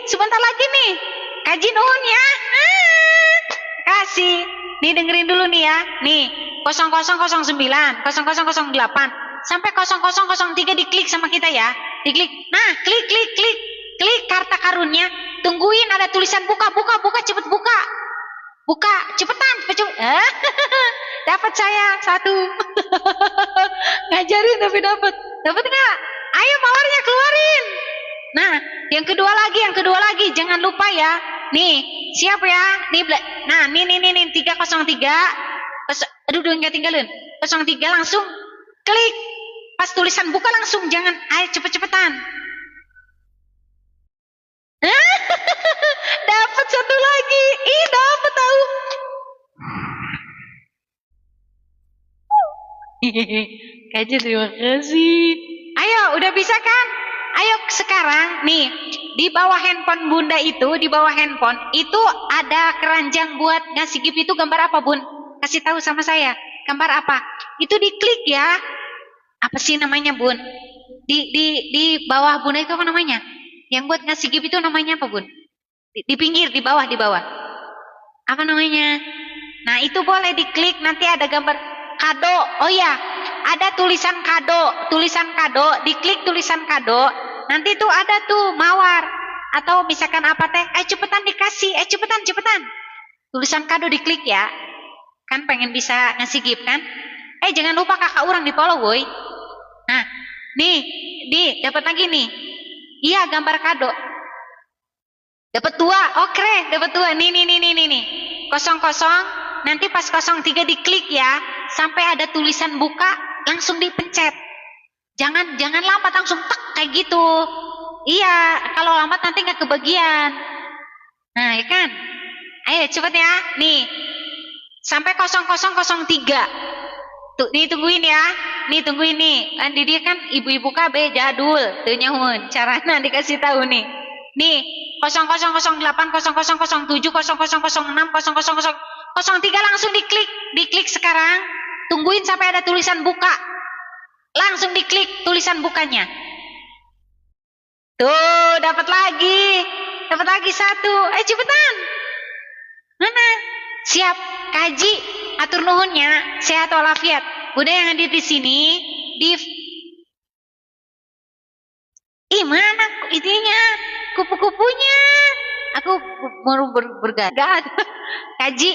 Sebentar lagi nih. Kaji nuhun ya. Kasih. Nih dengerin dulu nih ya. Nih, 0009, 0008 sampai 0003 diklik sama kita ya. Diklik. Nah, klik. Klik karta karunnya. Tungguin ada tulisan buka, cepet buka. Buka, cepetan. Dapat saya 1. Ngajarin tapi dapat. Dapat enggak? Ayo mawarnya keluarin. Nah, yang kedua lagi. Jangan lupa ya. Nih, siap ya? Nih, nah, nih 303. Aduh, enggak tinggalin. 03 langsung klik. Pas tulisan buka langsung, jangan. Ayo cepet-cepetan. Dapat 1 lagi. Dapat tahu. Kaji terima kasih. Ayo, udah bisa kan? Ayo sekarang nih, di bawah handphone bunda itu, di bawah handphone itu ada keranjang buat ngasih gift itu gambar apa bun? Kasih tahu sama saya, gambar apa? Itu diklik ya. Apa sih namanya bun? Di bawah bunda itu apa namanya? Yang buat ngasih gift itu namanya apa bun? Di pinggir, di bawah, di bawah. Apa namanya? Nah itu boleh diklik, nanti ada gambar kado. Oh ya, ada tulisan kado, diklik tulisan kado, nanti tuh ada tuh mawar atau misalkan apa teh, cepetan dikasih, cepetan, tulisan kado diklik ya, kan pengen bisa ngasih gift kan, jangan lupa kakak orang di follow boy. Nah, nih, dapat lagi nih, iya gambar kado, dapat 2, oke, dapat 2, nih, 00, nanti pas 03 diklik ya, sampai ada tulisan buka, langsung dipencet. Jangan lambat langsung tek kayak gitu. Iya, kalau lambat nanti nggak kebagian. Nah, ya kan? Ayo cepet ya. Nih. Sampai 0003. Tuh, nih tungguin ya. Nih tungguin nih. Kan dia kan ibu-ibu KB jadul. Tuh nyahun. Caranya dikasih tahu nih. Nih, 0008 0007 0006 0003 langsung diklik. Diklik sekarang. Tungguin sampai ada tulisan buka. Langsung diklik tulisan bukanya. Tuh, dapat lagi 1. Cepetan. Mana? Siap. Kaji. Atur nuhunnya. Sehat walafiat. Bunda yang hadir di sini. Mana itunya? Kupu-kupunya. Aku baru bergada. Kaji.